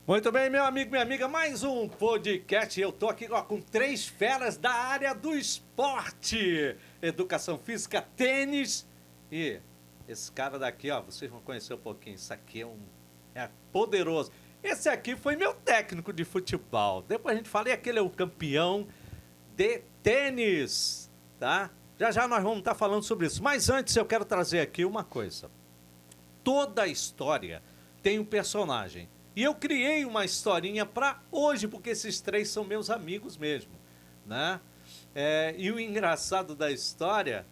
Muito bem, meu amigo, minha amiga, mais um podcast. Eu tô aqui ó, com três feras da área do esporte. Educação física, tênis e esse cara daqui, ó, vocês vão conhecer um pouquinho. Isso aqui é poderoso. Esse aqui foi meu técnico de futebol. Depois a gente fala, e aquele é o campeão de tênis, tá? Já já nós vamos estar falando sobre isso. Mas antes eu quero trazer aqui uma coisa. Toda história tem um personagem. E eu criei uma historinha para hoje, porque esses três são meus amigos mesmo, né? E o engraçado da história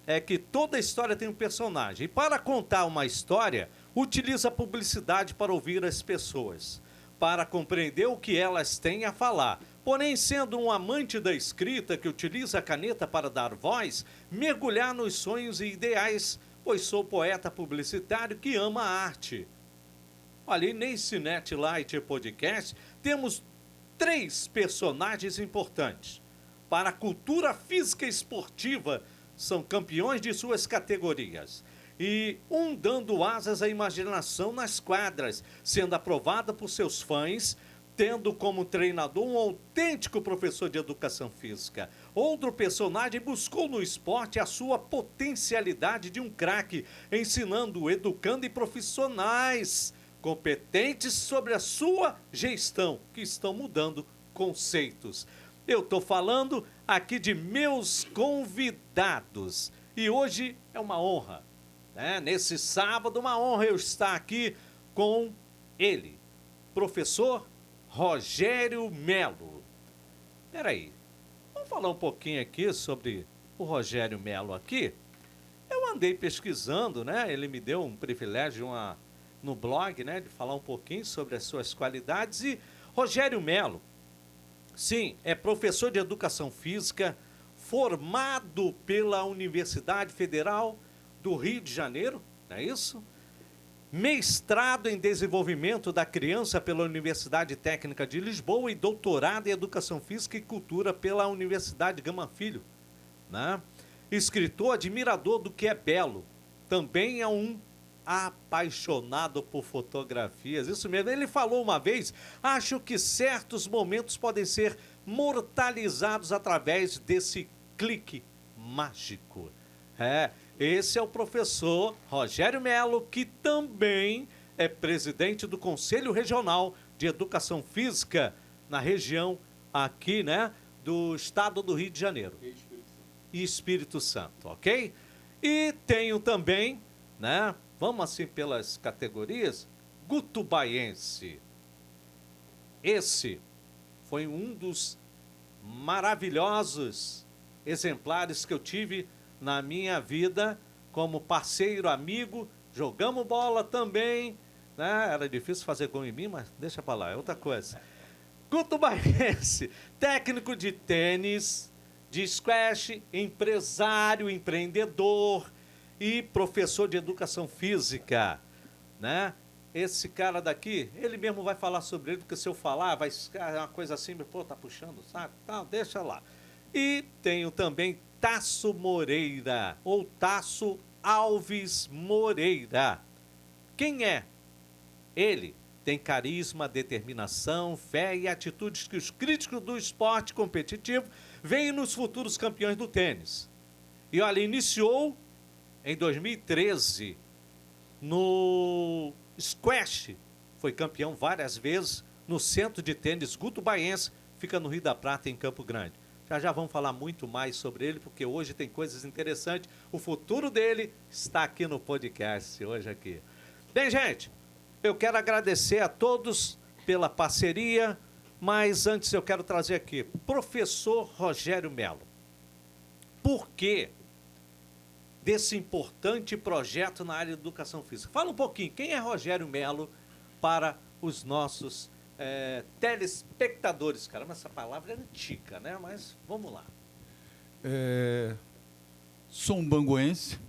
é que toda história tem um personagem. E para contar uma história, utiliza a publicidade para ouvir as pessoas, para compreender o que elas têm a falar. Porém, sendo um amante da escrita que utiliza a caneta para dar voz, mergulhar nos sonhos e ideais, pois sou poeta publicitário que ama a arte. Olha, e nesse NetLight Podcast, temos três personagens importantes. Para a cultura física e esportiva, são campeões de suas categorias. E um dando asas à imaginação nas quadras, sendo aprovada por seus fãs, tendo como treinador um autêntico professor de educação física. Outro personagem buscou no esporte a sua potencialidade de um craque, ensinando, educando e profissionais competentes sobre a sua gestão, que estão mudando conceitos. Eu estou falando aqui de meus convidados. E hoje é uma honra, né? Nesse sábado, uma honra eu estar aqui com ele, professor Rogério Melo. Peraí, vamos falar um pouquinho aqui sobre o Rogério Melo aqui. Eu andei pesquisando, né? Ele me deu um privilégio no blog, né, de falar um pouquinho sobre as suas qualidades. E Rogério Melo, sim, é professor de educação física, formado pela Universidade Federal do Rio de Janeiro, não é isso? Mestrado em desenvolvimento da criança pela Universidade Técnica de Lisboa e doutorado em educação física e cultura pela Universidade Gama Filho, né? Escritor, admirador do que é belo, também é um apaixonado por fotografias, isso mesmo. Ele falou uma vez: acho que certos momentos podem ser mortalizados através desse clique mágico. Esse é o professor Rogério Melo, que também é presidente do Conselho Regional de Educação Física na região aqui, né, do estado do Rio de Janeiro e Espírito Santo, ok? E tenho também, né, vamos assim pelas categorias, gutubaiense. Esse foi um dos maravilhosos exemplares que eu tive na minha vida como parceiro, amigo. Jogamos bola também, né? Era difícil fazer gol em mim, mas deixa pra lá, é outra coisa. Gutubaiense, técnico de tênis, de squash, empresário, empreendedor e professor de educação física, né? Esse cara daqui, ele mesmo vai falar sobre ele, porque se eu falar, vai ficar uma coisa assim, pô, tá puxando o saco, tá, deixa lá. E tenho também Tasso Moreira, ou Tasso Alves Moreira. Quem é? Ele tem carisma, determinação, fé e atitudes que os críticos do esporte competitivo veem nos futuros campeões do tênis. E olha, iniciou em 2013 no squash, foi campeão várias vezes no Centro de Tênis Gutubaiense, fica no Rio da Prata, em Campo Grande. Já vamos falar muito mais sobre ele, porque hoje tem coisas interessantes. O futuro dele está aqui no podcast, hoje aqui. Bem, gente, eu quero agradecer a todos pela parceria, mas antes eu quero trazer aqui, professor Rogério Melo. Por que desse importante projeto na área de educação física? Fala um pouquinho, quem é Rogério Melo para os nossos telespectadores? Caramba, essa palavra é antiga, né? Mas vamos lá. Sou um banguense.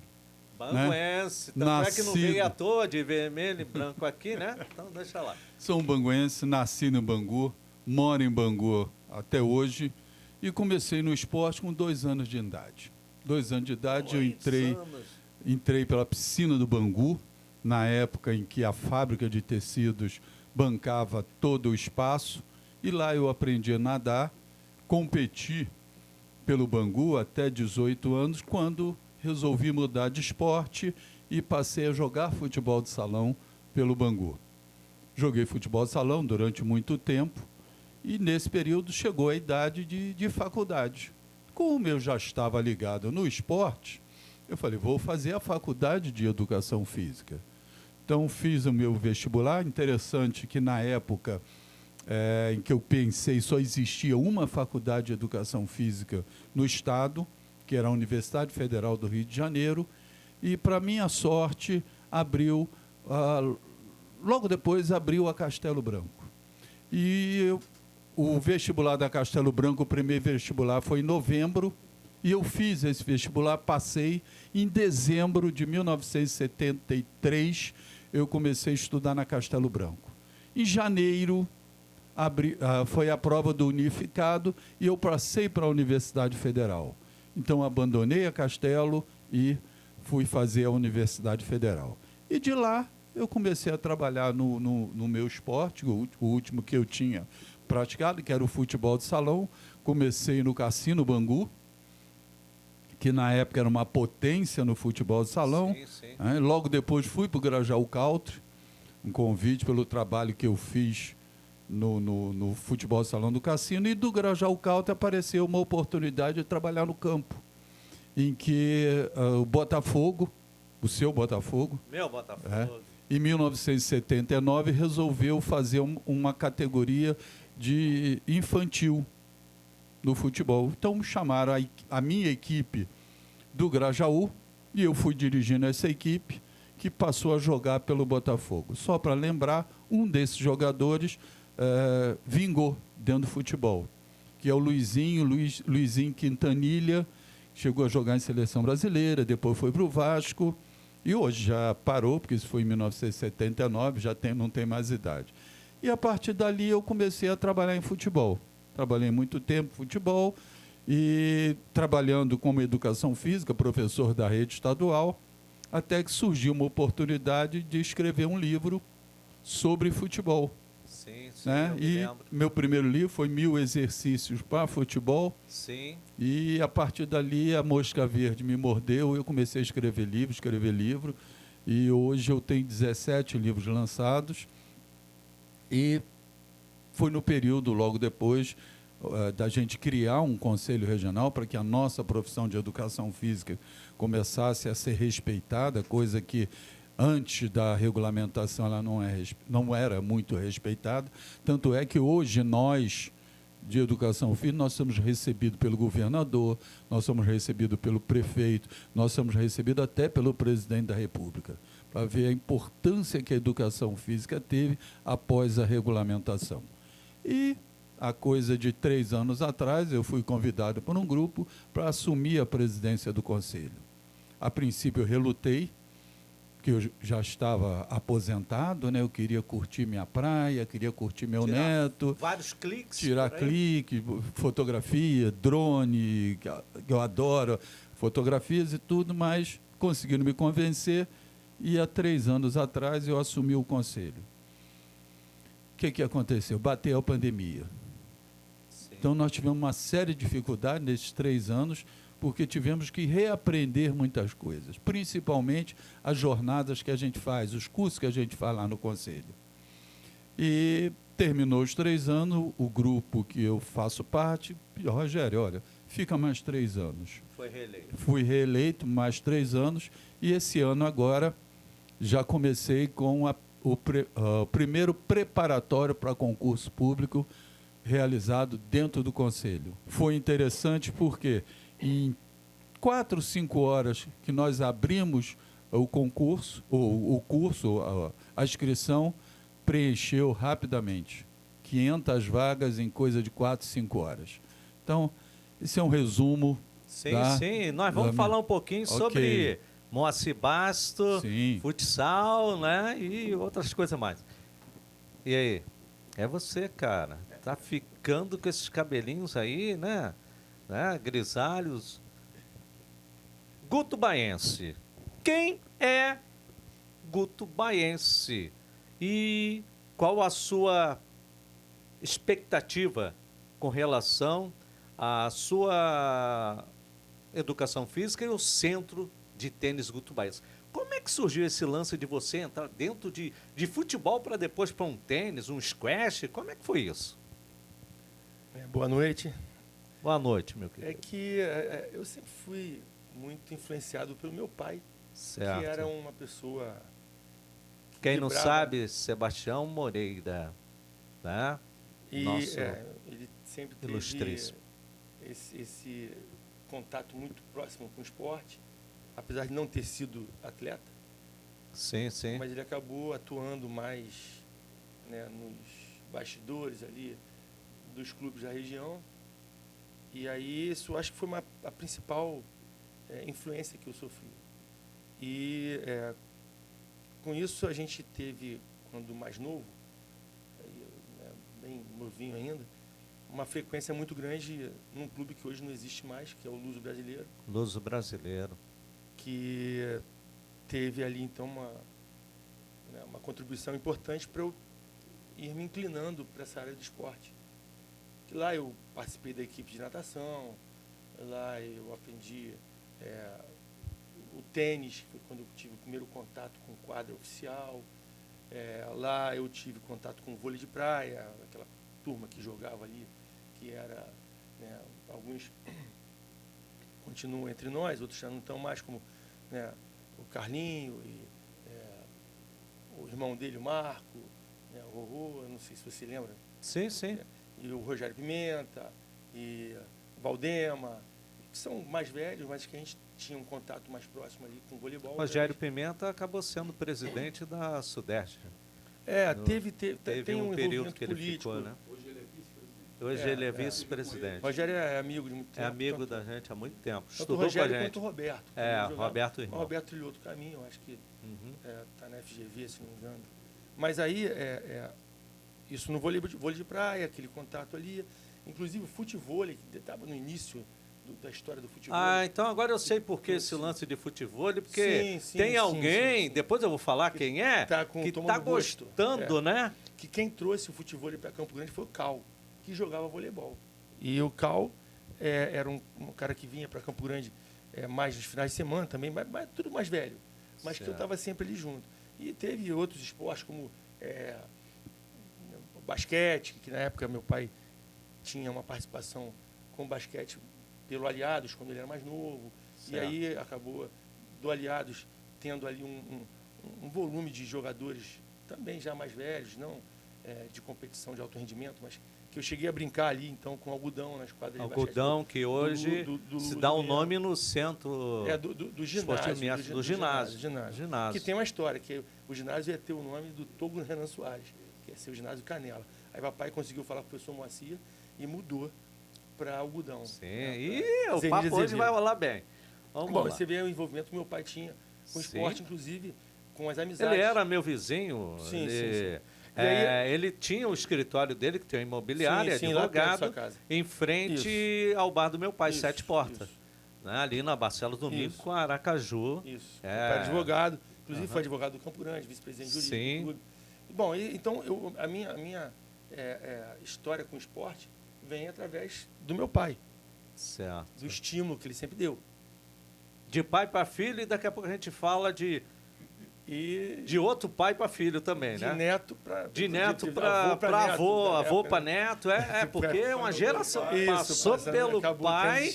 Banguense, né? Tanto é que não veio à toa de vermelho e branco aqui, né? Então deixa lá. Sou um banguense, nasci no Bangu, moro em Bangu até hoje e comecei no esporte com 2 anos de idade. 2 anos de idade eu entrei pela piscina do Bangu, na época em que a fábrica de tecidos bancava todo o espaço, e lá eu aprendi a nadar, competi pelo Bangu até 18 anos, quando resolvi mudar de esporte e passei a jogar futebol de salão pelo Bangu. Joguei futebol de salão durante muito tempo e, nesse período, chegou a idade de faculdade. Como eu já estava ligado no esporte, eu falei, vou fazer a faculdade de Educação Física. Então, fiz o meu vestibular. Interessante que, na época em que eu pensei, só existia uma faculdade de Educação Física no Estado, que era a Universidade Federal do Rio de Janeiro, e, para minha sorte, logo depois abriu a Castelo Branco. E o vestibular da Castelo Branco, o primeiro vestibular, foi em novembro, e eu fiz esse vestibular, passei. Em dezembro de 1973, eu comecei a estudar na Castelo Branco. Em janeiro, foi a prova do unificado e eu passei para a Universidade Federal. Então, abandonei a Castelo e fui fazer a Universidade Federal. E de lá, eu comecei a trabalhar no meu esporte, o último que eu tinha praticado, que era o futebol de salão. Comecei no Cassino Bangu, que na época era uma potência no futebol de salão. Sim, sim. Logo depois fui para o Grajaú Country, um convite pelo trabalho que eu fiz no futebol de salão do Cassino, e do Grajaú Country apareceu uma oportunidade de trabalhar no campo, em que o Botafogo, o seu Botafogo, Meu Botafogo, em 1979, resolveu fazer uma categoria de infantil no futebol. Então, chamaram a minha equipe do Grajaú e eu fui dirigindo essa equipe, que passou a jogar pelo Botafogo. Só para lembrar, um desses jogadores vingou dentro do futebol, que é o Luizinho Quintanilha, chegou a jogar em seleção brasileira, depois foi para o Vasco, e hoje já parou, porque isso foi em 1979, não tem mais idade. E a partir dali eu comecei a trabalhar em futebol. Trabalhei muito tempo em futebol, e trabalhando como educação física, professor da rede estadual, até que surgiu uma oportunidade de escrever um livro sobre futebol. Sim, né? E lembro. meu primeiro livro foi 1000 exercícios para futebol. Sim. E a partir dali a mosca verde me mordeu, eu comecei a escrever livro. E hoje eu tenho 17 livros lançados. E foi no período, logo depois, da gente criar um conselho regional para que a nossa profissão de educação física começasse a ser respeitada, coisa que antes da regulamentação ela não era muito respeitada. Tanto é que hoje nós, de educação física, nós somos recebidos pelo governador, nós somos recebidos pelo prefeito, nós somos recebidos até pelo presidente da República, para ver a importância que a educação física teve após a regulamentação. E há coisa de 3 anos atrás, eu fui convidado por um grupo para assumir a presidência do conselho. A princípio eu relutei, porque eu já estava aposentado, né? Eu queria curtir minha praia, queria curtir meu neto. Vários cliques. Tirar clique, fotografia, drone, que eu adoro, fotografias e tudo, mas conseguiram me convencer e há 3 anos atrás eu assumi o conselho. O que aconteceu? Bateu a pandemia. Sim. Então nós tivemos uma série de dificuldades nesses 3 anos, porque tivemos que reaprender muitas coisas, principalmente as jornadas que a gente faz, os cursos que a gente faz lá no Conselho. E terminou os 3 anos, o grupo que eu faço parte, Rogério, olha, fica mais 3 anos. Foi reeleito. Fui reeleito mais 3 anos, e esse ano agora já comecei com o primeiro preparatório para concurso público realizado dentro do Conselho. Foi interessante porque em 4, 5 horas que nós abrimos o concurso, o curso, a inscrição preencheu rapidamente. 500 vagas em coisa de 4, 5 horas. Então, esse é um resumo. Sim, sim. Nós vamos falar um pouquinho sobre Moacir Basto, futsal, né? E outras coisas mais. E aí? É você, cara. Tá ficando com esses cabelinhos aí, né? Grisalhos. Guto Baense. Quem é Guto Baense? E qual a sua expectativa com relação à sua educação física e o centro de tênis Guto Baez? Como é que surgiu esse lance de você entrar dentro de futebol para depois para um tênis, um squash? Como é que foi isso? Boa noite. Boa noite, meu querido. É que eu sempre fui muito influenciado pelo meu pai, Certo. que era uma pessoa... Quem não vibrava. sabe, Sebastião Moreira, tá? E Nosso ele sempre teve ilustríssimo. esse contato muito próximo com o esporte, apesar de não ter sido atleta, Sim, sim. mas ele acabou atuando mais, né, nos bastidores ali dos clubes da região. E aí isso acho que foi a principal influência que eu sofri. E com isso a gente teve, quando mais novo, bem novinho ainda, uma frequência muito grande num clube que hoje não existe mais, que é o Luso Brasileiro, Luso Brasileiro. que teve ali então uma contribuição importante para eu ir me inclinando para essa área do esporte. Que lá eu participei da equipe de natação, lá eu aprendi o tênis, que foi quando eu tive o primeiro contato com quadra oficial. Lá eu tive contato com o vôlei de praia, aquela turma que jogava ali, que era, né, alguns continuam entre nós, outros já não estão mais, como, né, o Carlinho e o irmão dele, o Marco, né, o Rorô, eu não sei se você lembra. Sim, sim. E o Rogério Pimenta, e o Valdema, que são mais velhos, mas que a gente tinha um contato mais próximo ali com o voleibol. Rogério Pimenta acabou sendo presidente da Sudeste. Tem um um período que ele político. ficou, né? Hoje ele é vice-presidente. Rogério é amigo de muito tempo. É amigo tanto, da gente há muito tempo. tanto o Estudou com a Rogério gente. quanto o Roberto. Roberto, irmão. O Roberto trilhou outro caminho, eu acho que Uhum. está na FGV, se não me engano. Mas aí, isso no vôlei de praia, aquele contato ali. Inclusive o futevôlei, que estava no início da história do futebol. Ah, então agora eu sei por que esse lance de futebol, porque tem alguém, depois eu vou falar quem é, que está gostando, né? Que quem trouxe o futevôlei para Campo Grande foi o Cal, que jogava voleibol. E o Cal era um cara que vinha para Campo Grande mais nos finais de semana também, mas tudo mais velho. Mas que eu estava sempre ali junto. E teve outros esportes, como o basquete, que na época meu pai tinha uma participação com o basquete pelo Aliados, quando ele era mais novo. Certo. E aí acabou do Aliados tendo ali um volume de jogadores também já mais velhos, não de competição de alto rendimento, mas que eu cheguei a brincar ali, então, com algodão nas quadras de basquete. Algodão, que hoje se dá o nome no centro do ginásio. Do ginásio. Que tem uma história, que o ginásio ia ter o nome do Togo Renan Soares, que ia ser o ginásio Canela. Aí papai conseguiu falar com o professor Moacir e mudou para algodão. Sim, e o papo hoje vai rolar bem. Vamos lá. Você vê o envolvimento que meu pai tinha com o esporte, inclusive com as amizades. Ele era meu vizinho. Sim. Ele tinha o escritório dele, que tem uma imobiliária, advogado, em frente ao bar do meu pai, Sete Portas. Né, ali na Barcelos do Mico, com Aracaju. Isso. Meu pai é advogado, inclusive foi advogado do Campo Grande, vice-presidente jurídico do clube. Bom, então a minha história com o esporte vem através do meu pai. Certo. Do estímulo que ele sempre deu. De pai para filho, e daqui a pouco a gente fala de outro pai para filho também, né? De neto para avô para neto. Porque é uma geração que passou pelo pai,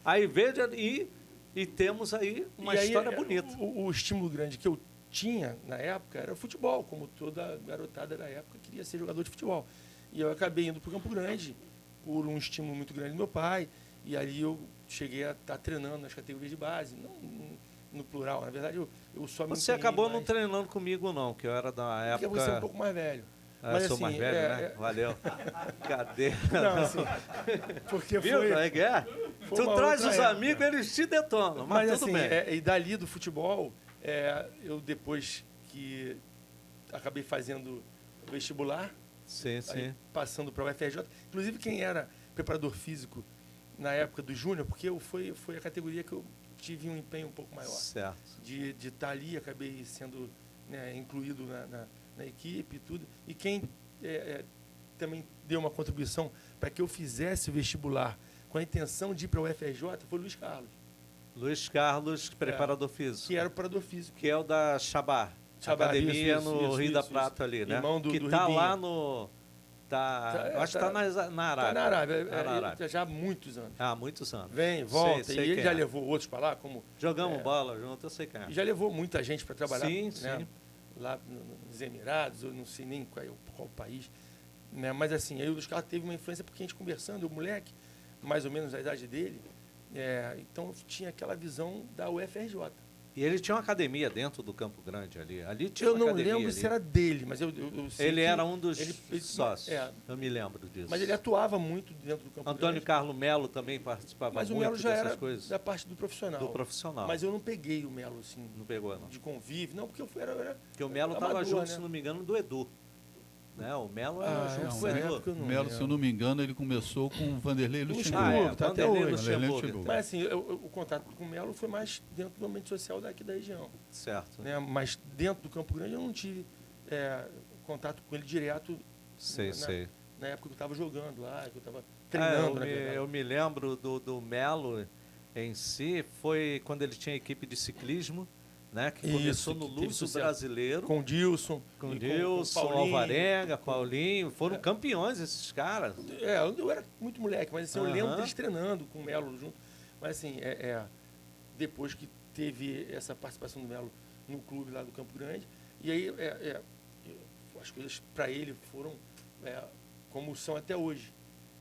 aí veja, e temos aí uma história bonita. O estímulo grande que eu tinha na época era o futebol, como toda garotada da época queria ser jogador de futebol. E eu acabei indo para o Campo Grande por um estímulo muito grande do meu pai, e ali eu cheguei a estar treinando nas categorias de base, não no plural, na verdade eu só me Você acabou não treinando comigo não, que eu era da época... Porque você é um pouco mais velho. Mas, eu sou mais velho, né? Valeu. Cadê? Não, assim, porque viu, foi... Tu traz os amigos, eles te detonam, mas tudo assim, bem. E dali do futebol, eu depois que acabei fazendo vestibular, passando para o UFRJ, inclusive quem era preparador físico na época do Júnior, porque foi a categoria que eu tive um empenho um pouco maior. Certo. De estar ali, acabei sendo, né, incluído na equipe e tudo. E quem também deu uma contribuição para que eu fizesse o vestibular com a intenção de ir para o UFRJ foi o Luiz Carlos. Luiz Carlos, preparador físico. Que era o preparador físico. Que é o da Chabá. Academia no Rio da Prata ali, né? Irmão do que do tá Ribinho. lá no... acho que tá na Arábia. Tá na Arábia. Tá na Arábia. Já há muitos anos. Há muitos anos. Vem, volta. Sei E ele quem já é. levou outros para lá, como... Jogamos bola junto, eu sei quem é. E já levou muita gente para trabalhar, Sim, né, sim. lá nos Emirados, eu não sei nem qual país. Né, mas assim, aí o Luiz Carlos teve uma influência porque a gente conversando, o moleque, mais ou menos a idade dele, então tinha aquela visão da UFRJ. E ele tinha uma academia dentro do Campo Grande ali. Ali tinha Eu uma não academia lembro ali. se era dele, mas eu sei Ele que era um dos ele- sócios. é. Eu me lembro disso. Mas ele atuava muito dentro do Campo Antônio Grande. Carlos Melo também participava Mas o muito Melo já dessas era coisas. da parte do profissional. Do profissional. Mas eu não peguei o Melo, assim, Não pegou, não. de convívio. Não, porque eu era Porque o Melo estava amador, junto, né? se não me engano, do Edu. Né? O Melo era Ah, junto essa com o Edu. época eu O não Melo, lembro. se eu não me engano, ele começou com o Vanderlei Luxemburgo, Luxemburgo. tá até Vanderlei hoje. Vanderlei Luxemburgo. Luxemburgo. Mas assim, o contato com o Melo foi mais dentro do ambiente social daqui da região. Certo. Né? Mas dentro do Campo Grande eu não tive contato com ele direto Sei, sei. na época que eu estava jogando lá, que eu estava Ah, treinando, na verdade. eu me lembro do Melo em si, foi quando ele tinha equipe de ciclismo, né? Que Isso, começou no que teve Luso sucesso. Brasileiro. Com o Dilson. Com e Dilson, Paulinho. Alvarenga, Paulinho. Foram campeões esses caras. Eu era muito moleque, mas assim, eu lembro Aham. deles treinando com o Melo junto. Mas assim, depois que teve essa participação do Melo no clube lá do Campo Grande, e aí as coisas para ele foram como são até hoje.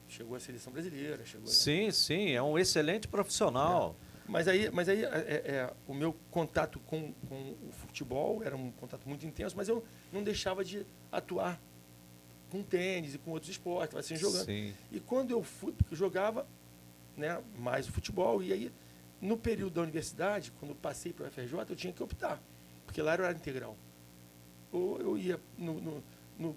Chegou à seleção brasileira, chegou. Sim, sim, é um excelente profissional. Mas aí o meu contato com o futebol era um contato muito intenso, mas eu não deixava de atuar com tênis e com outros esportes, assim, jogando. Sim. E quando eu fui, porque eu jogava, né, mais o futebol, e aí no período da universidade, quando eu passei para o FRJ, eu tinha que optar, porque lá era horário integral. Ou eu ia no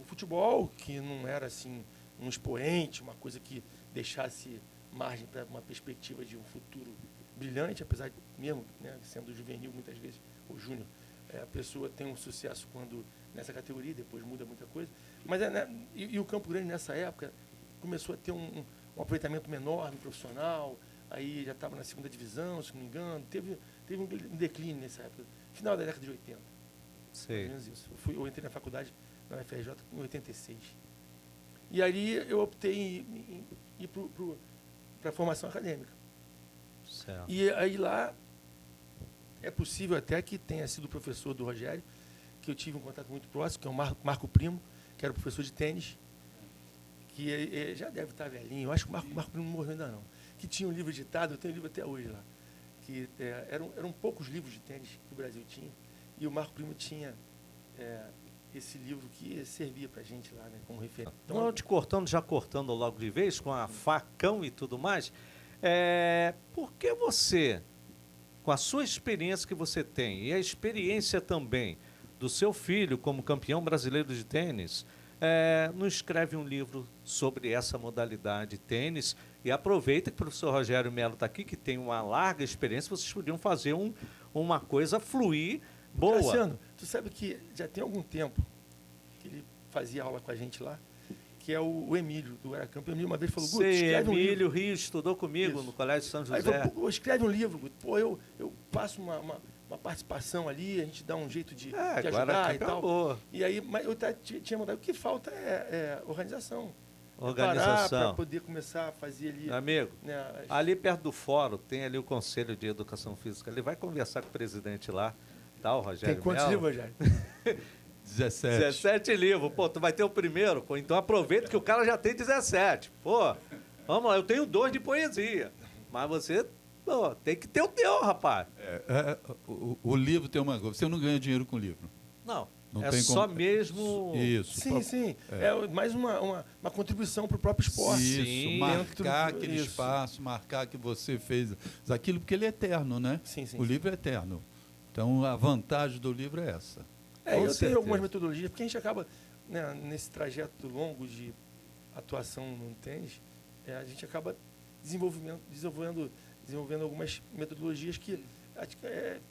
futebol, que não era assim um expoente, uma coisa que deixasse margem para uma perspectiva de um futuro brilhante, apesar de mesmo, né, sendo juvenil muitas vezes, ou júnior, a pessoa tem um sucesso quando nessa categoria, depois muda muita coisa. Mas e o Campo Grande nessa época começou a ter um aproveitamento menor no profissional, aí já estava na segunda divisão, se não me engano, teve um declínio nessa época, final da década de 80. Sei. Mais ou menos isso. Eu entrei na faculdade na UFRJ em 86. E ali eu optei em ir para a formação acadêmica. Certo. E aí lá é possível até que tenha sido o professor do Rogério, que eu tive um contato muito próximo, que é o Marco Primo, que era o professor de tênis, que ele já deve estar velhinho, eu acho que o Marco Primo não morreu ainda não, que tinha um livro editado, eu tenho o livro até hoje lá, que eram poucos livros de tênis que o Brasil tinha, e o Marco Primo tinha esse livro que servia para a gente lá, né, como referência. Então, já cortando logo de vez, com a facão e tudo mais, por que você, com a sua experiência que você tem, e a experiência também do seu filho como campeão brasileiro de tênis, não escreve um livro sobre essa modalidade tênis e aproveita que o professor Rogério Melo está aqui, que tem uma larga experiência, vocês podiam fazer uma coisa fluir boa. Cassiano, tu sabe que já tem algum tempo que ele fazia aula com a gente lá, que é o Emílio, do Aracampo. O Emílio uma vez falou, Guto, escreve um livro. Emílio Rio estudou comigo Isso. no Colégio São José. Aí falou, pô, escreve um livro, Guto. Pô, eu faço uma participação ali, a gente dá um jeito de ajudar e tal. Acabou. E aí, mas eu tinha mandado, o que falta é organização. Organização. Para poder começar a fazer ali. Amigo, Né, ali perto do fórum tem ali o Conselho de Educação Física. Ele vai conversar com o presidente lá, tá, o Rogério tem quantos Melo. livros, Rogério? 17. 17 livros. Pô, tu vai ter o primeiro, pô, então aproveita que o cara já tem 17. Pô, vamos lá, eu tenho 2 de poesia. Mas você, pô, tem que ter o teu, rapaz. O livro tem uma coisa, você não ganha dinheiro com o livro. Não, Não é tem só como- mesmo... Isso. Sim. É mais uma contribuição para o próprio esporte. Isso, Sim. marcar Dentro- aquele isso. espaço, marcar que você fez aquilo, porque ele é eterno, né? Sim. O livro é eterno. Então, a vantagem do livro é essa. Com Eu certeza. tenho algumas metodologias, porque a gente acaba, né, nesse trajeto longo de atuação no tênis, a gente acaba desenvolvendo algumas metodologias que,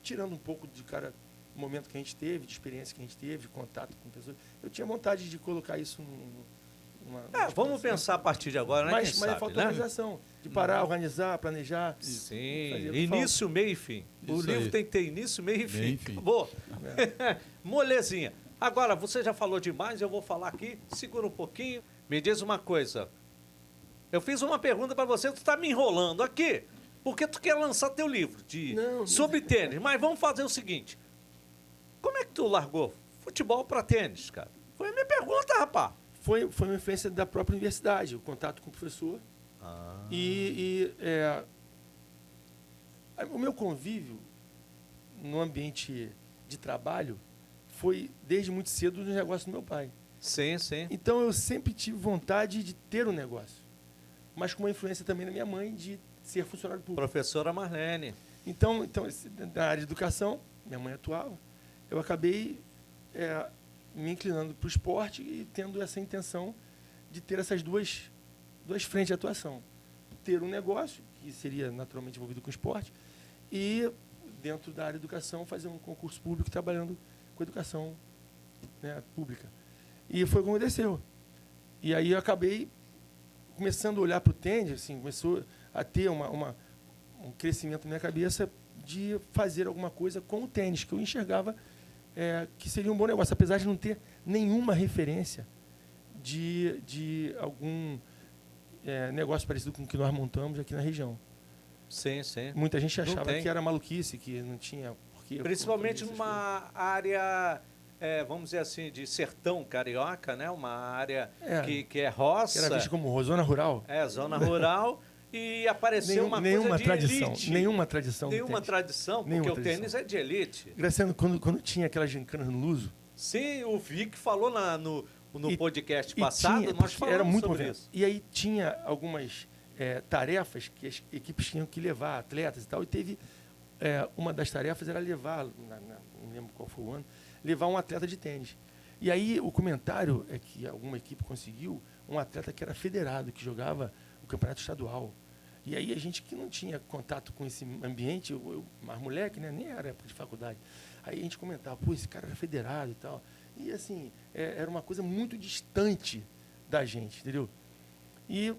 tirando um pouco de cara momento que a gente teve, de experiência que a gente teve, de contato com pessoas. Eu tinha vontade de colocar isso numa Vamos pensar a partir de agora, né? Mas falta organização, de parar, organizar, planejar. Sim, fazer, início, meio e fim. O Isso livro aí. tem que ter início, meio e fim. Meio e fim. Acabou. Molezinha. Agora, você já falou demais, eu vou falar aqui. Segura um pouquinho. Me diz uma coisa. Eu fiz uma pergunta para você, tu está me enrolando aqui. Porque tu quer lançar teu livro sobre tênis. Mas vamos fazer o seguinte. Como é que tu largou futebol para tênis, cara? Foi a minha pergunta, rapaz. Foi uma influência da própria universidade, o contato com o professor. O meu convívio no ambiente de trabalho foi desde muito cedo no negócio do meu pai. Sim, sim. Então eu sempre tive vontade de ter um negócio, mas com uma influência também da minha mãe de ser funcionário público. Professora Marlene. Então na área de educação, minha mãe atuava, eu acabei me inclinando para o esporte e tendo essa intenção de ter essas duas frentes de atuação. Ter um negócio, que seria naturalmente envolvido com esporte, e, dentro da área de educação, fazer um concurso público trabalhando com educação, né, pública. E foi como aconteceu. E aí eu acabei começando a olhar para o tênis, assim, começou a ter um crescimento na minha cabeça de fazer alguma coisa com o tênis, que eu enxergava que seria um bom negócio, apesar de não ter nenhuma referência de algum negócio parecido com o que nós montamos aqui na região. Sim, sim. Muita gente achava que era maluquice, que não tinha porquê. Principalmente numa área, vamos dizer assim, de sertão carioca, né? Uma área que é roça. Que era vista como zona rural. Zona rural. E apareceu uma coisa de elite. Nenhuma tradição. Nenhuma tradição, porque o tênis é de elite. Graciano, quando tinha aquelas gincanas no Luso... Sim, o Vic falou no podcast passado, nós falamos era muito sobre isso. E aí tinha algumas tarefas que as equipes tinham que levar, atletas e tal, e teve... uma das tarefas era levar, não lembro qual foi o ano, levar um atleta de tênis. E aí o comentário é que alguma equipe conseguiu um atleta que era federado, que jogava o campeonato estadual. E aí a gente que não tinha contato com esse ambiente, eu mais moleque, né, nem era época de faculdade, aí a gente comentava, pô, esse cara era federado e tal. E assim, era uma coisa muito distante da gente, entendeu? E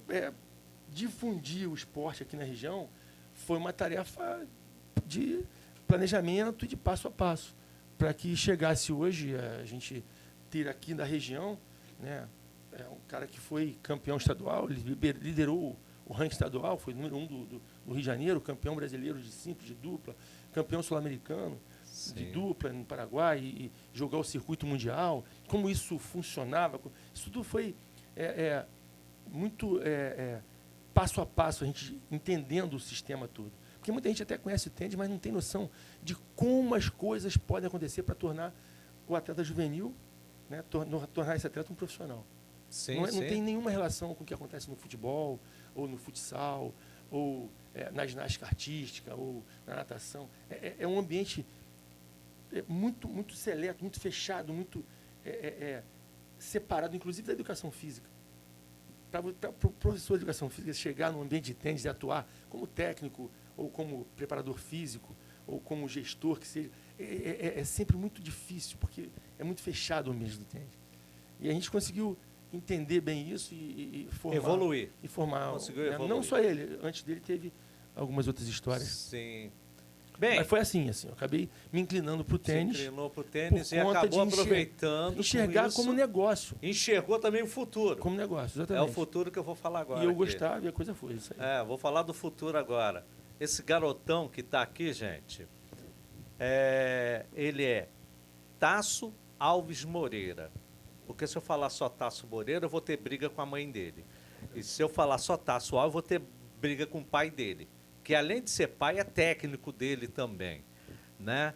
difundir o esporte aqui na região foi uma tarefa de planejamento e de passo a passo, para que chegasse hoje a gente ter aqui na região, né, um cara que foi campeão estadual, liderou o ranking estadual, foi número 1 do Rio de Janeiro, campeão brasileiro de simples, de dupla, campeão sul-americano de dupla no Paraguai, e jogar o circuito mundial, como isso funcionava. Isso tudo foi muito passo a passo, a gente entendendo o sistema todo. Porque muita gente até conhece o tênis, mas não tem noção de como as coisas podem acontecer para tornar o atleta juvenil, né, tornar esse atleta um profissional. Sim, não tem nenhuma relação com o que acontece no futebol, ou no futsal, ou na ginástica artística, ou na natação. É um ambiente muito, muito seleto, muito fechado, muito separado, inclusive da educação física. Para o professor de educação física chegar num ambiente de tênis e atuar como técnico, ou como preparador físico, ou como gestor, que seja, é sempre muito difícil, porque é muito fechado o ambiente do tênis. E a gente conseguiu entender bem isso e formar... Evoluir. E formar... Conseguiu evoluir. Não só ele, antes dele teve algumas outras histórias. Sim. Bem, mas foi assim, eu acabei me inclinando para o tênis. Se inclinou para o tênis e acabou aproveitando. Enxergar como negócio. Enxergou também o futuro. Como negócio, exatamente. É o futuro que eu vou falar agora. E eu aqui. gostava e a coisa foi isso aí. Vou falar do futuro agora. Esse garotão que está aqui, gente, ele é Tasso Alves Moreira. Porque se eu falar só Tasso Moreira, eu vou ter briga com a mãe dele. E se eu falar só Tasso Alves, eu vou ter briga com o pai dele. Que além de ser pai, é técnico dele também, né?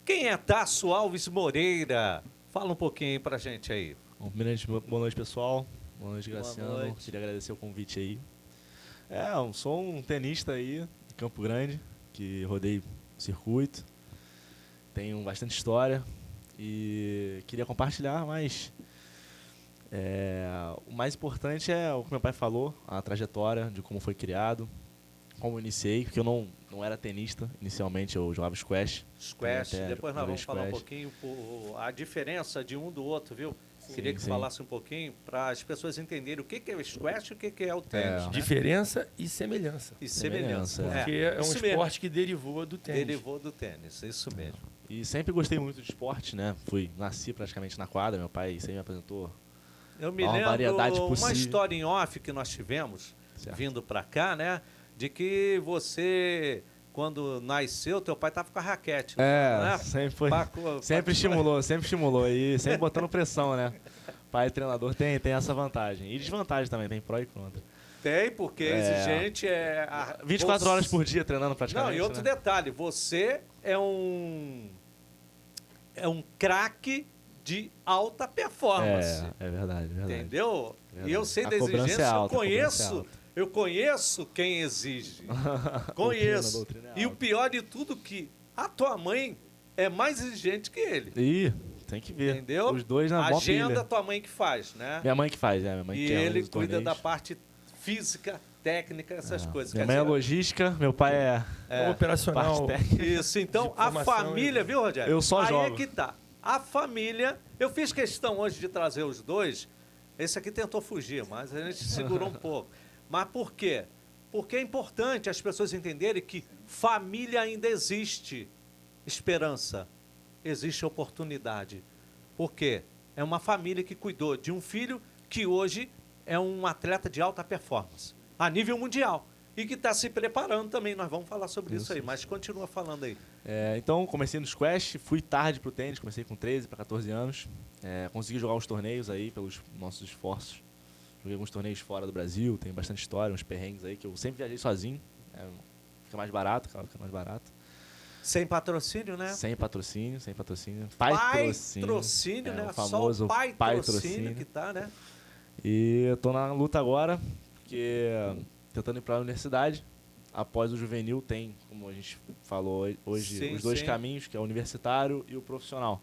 Quem é Tasso Alves Moreira? Fala um pouquinho aí pra gente aí. Bom, primeiramente, boa noite, pessoal. Boa noite, Graciano. Boa noite. Queria agradecer o convite aí. Eu sou um tenista aí, de Campo Grande, que rodei o circuito. Tenho bastante história e queria compartilhar, mas o mais importante é o que meu pai falou, a trajetória de como foi criado, como iniciei, porque eu não era tenista inicialmente, eu jogava squash. Squash, Até depois nós vamos falar um squash. pouquinho a diferença de um do outro, viu? Queria que sim. falasse um pouquinho para as pessoas entenderem o que é o squash e o que é o tênis. né? Diferença e semelhança. E semelhança. Porque é um isso esporte mesmo. que derivou do tênis. Derivou do tênis, isso mesmo. E sempre gostei muito de esporte, né? Nasci praticamente na quadra, meu pai sempre me apresentou. Eu me Uma lembro variedade uma possível. história em off que nós tivemos, Certo. vindo para cá, né? De que você, quando nasceu, teu pai tava com a raquete. né? sempre foi. Paco- Sempre estimulou e sempre botando pressão, né? Pai treinador tem essa vantagem. E desvantagem também, tem pró e contra. Tem, porque exigente é... 24 horas por dia treinando Não, praticamente. e outro né? detalhe, você é um craque de alta performance. É verdade. Entendeu? Verdade. E eu sei A da cobrança exigência, é alta, a cobrança é alta. eu conheço quem exige. A Conheço. doutrina é E o alta. pior de tudo que a tua mãe é mais exigente que ele. Ih, tem que ver. Entendeu? Os dois na A mó agenda pilha. tua mãe que faz, né? Minha mãe que faz, minha mãe E que ele os cuida da torneios. parte física, técnica, essas coisas. Minha Quer mãe é dizer, logística, meu pai é Operacional. parte técnica. Isso, então a formação, família, viu, Rogério? Eu só Aí jogo. é que tá. A família, eu fiz questão hoje de trazer os dois. Esse aqui tentou fugir, mas a gente segurou um pouco. Mas por quê? Porque é importante as pessoas entenderem que família ainda existe esperança, existe oportunidade. Por quê? É uma família que cuidou de um filho que hoje é um atleta de alta performance, a nível mundial. E que está se preparando também. Nós vamos falar sobre isso aí, mas continua falando aí. Então, comecei no squash, fui tarde pro tênis, comecei com 13 para 14 anos. Consegui jogar uns torneios aí pelos nossos esforços. Joguei alguns torneios fora do Brasil, tem bastante história, uns perrengues aí que eu sempre viajei sozinho. Fica mais barato, claro, fica mais barato. Sem patrocínio, né? Sem patrocínio. Patrocínio, né? O famoso Só o patrocínio patrocínio. que tá, né? E eu tô na luta agora, porque tentando ir para a universidade. Após o juvenil tem, como a gente falou hoje, Sim, os dois sim. caminhos, que é o universitário e o profissional.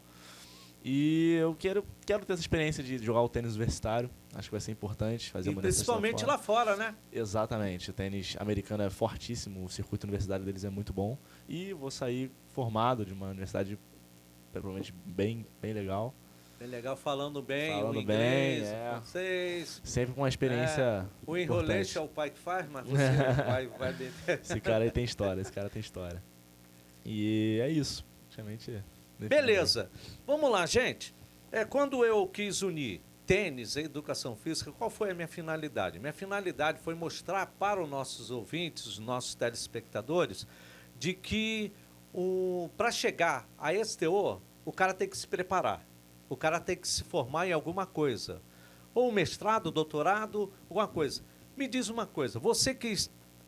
E eu quero ter essa experiência de jogar o tênis universitário. Acho que vai ser importante fazer E uma universidade principalmente fora. lá fora, né? Exatamente. O tênis americano é fortíssimo, o circuito universitário deles é muito bom. E vou sair formado de uma universidade provavelmente bem legal. É legal falando bem Falando o inglês, bem, o francês. Sempre com uma experiência O enroleixo importante. é o pai que faz, mas você vai beber. Esse cara aí tem história, E é isso. Praticamente. Beleza. Vamos lá, gente. Quando eu quis unir tênis e educação física, qual foi a minha finalidade? Minha finalidade foi mostrar para os nossos ouvintes, os nossos telespectadores, de que para chegar a esse teor, o cara tem que se preparar. O cara tem que se formar em alguma coisa. Ou mestrado, doutorado, alguma coisa. Me diz uma coisa, você que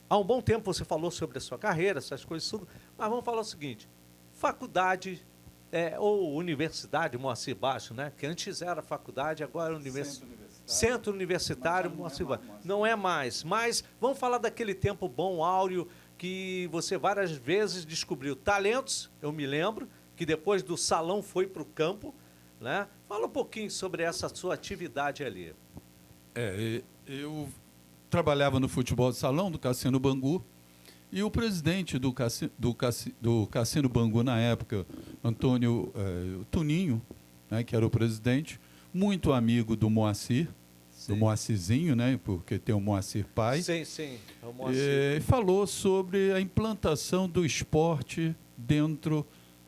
há um bom tempo você falou sobre a sua carreira, essas coisas tudo, mas vamos falar o seguinte, faculdade ou universidade, Moacir Baixo, né? Que antes era faculdade, agora é Centro Universitário Moacir Baixo. Não é mais, mas vamos falar daquele tempo bom, áureo, que você várias vezes descobriu talentos, eu me lembro, que depois do salão foi para o campo, né? Fala um pouquinho sobre essa sua atividade ali. Eu trabalhava no futebol de salão do Cassino Bangu e o presidente do Cassino Bangu na época, Antônio Tuninho, né, que era o presidente, muito amigo do Moacir, do Moacirzinho, né, porque tem o Moacir pai. Sim, é o Moacir. Falou sobre a implantação do esporte dentro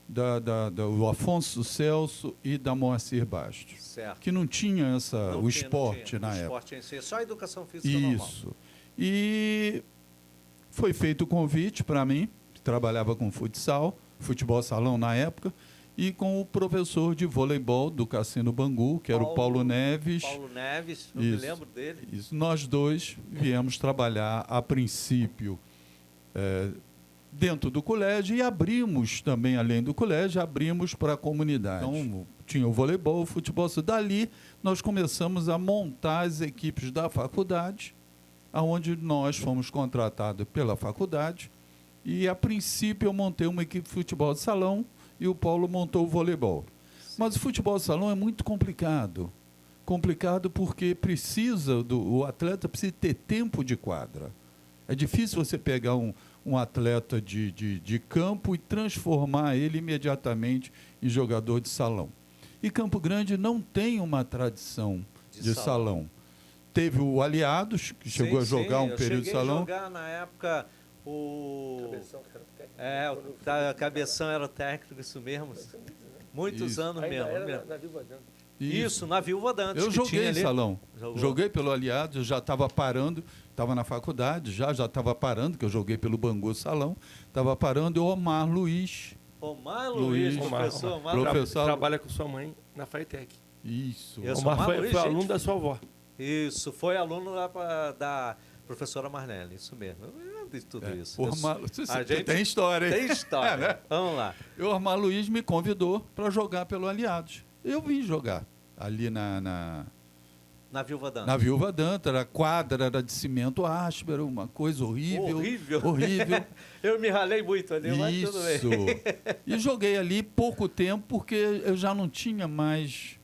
do Afonso Celso e da Moacir Bastos. Certo. Que não tinha o esporte na época. O época. esporte em si, só a educação física normal. Isso. E foi feito o convite para mim, que trabalhava com futebol salão na época, e com o professor de voleibol do Cassino Bangu, que era o Paulo Neves. Paulo Neves, eu me lembro dele. Isso. Nós dois viemos trabalhar, a princípio, dentro do colégio e abrimos também, além do colégio, abrimos para a comunidade. Então, tinha o voleibol, o futebol. Dali, nós começamos a montar as equipes da faculdade, onde nós fomos contratados pela faculdade. E, a princípio, eu montei uma equipe de futebol de salão e o Paulo montou o voleibol. Mas o futebol de salão é muito complicado. Complicado porque o atleta precisa ter tempo de quadra. É difícil você pegar um atleta de campo e transformar ele imediatamente em jogador de salão. E Campo Grande não tem uma tradição de salão. Teve o Aliados, que chegou a jogar um período de salão. Eu cheguei a jogar na época o... Cabeção era o técnico, isso mesmo. Muitos anos mesmo. Na Viúva Dantas. Isso, na Viúva Dantas. Eu joguei em ali. salão. Jogou. Joguei pelo Aliados, eu já estava parando, estava na faculdade, já estava parando, que eu joguei pelo Bangu Salão, estava parando, e o Omar Luiz. Omar Luiz, professor Omar. Professor. Trabalha com sua mãe na Faitec. Isso. Eu sou Omar Omar foi Luiz, aluno gente. da sua avó. Isso, foi aluno da professora Marnelli, isso mesmo. Eu vi tudo isso. Tem história, hein? Tem história. Né? Vamos lá. E o Omar Luiz me convidou para jogar pelo Aliados. Eu vim jogar ali Na Viúva Dantas. na Viúva Dantas. A quadra era de cimento áspero, uma coisa horrível. Horrível. Eu me ralei muito ali, mas tudo bem. Isso. E joguei ali pouco tempo, porque eu já não tinha mais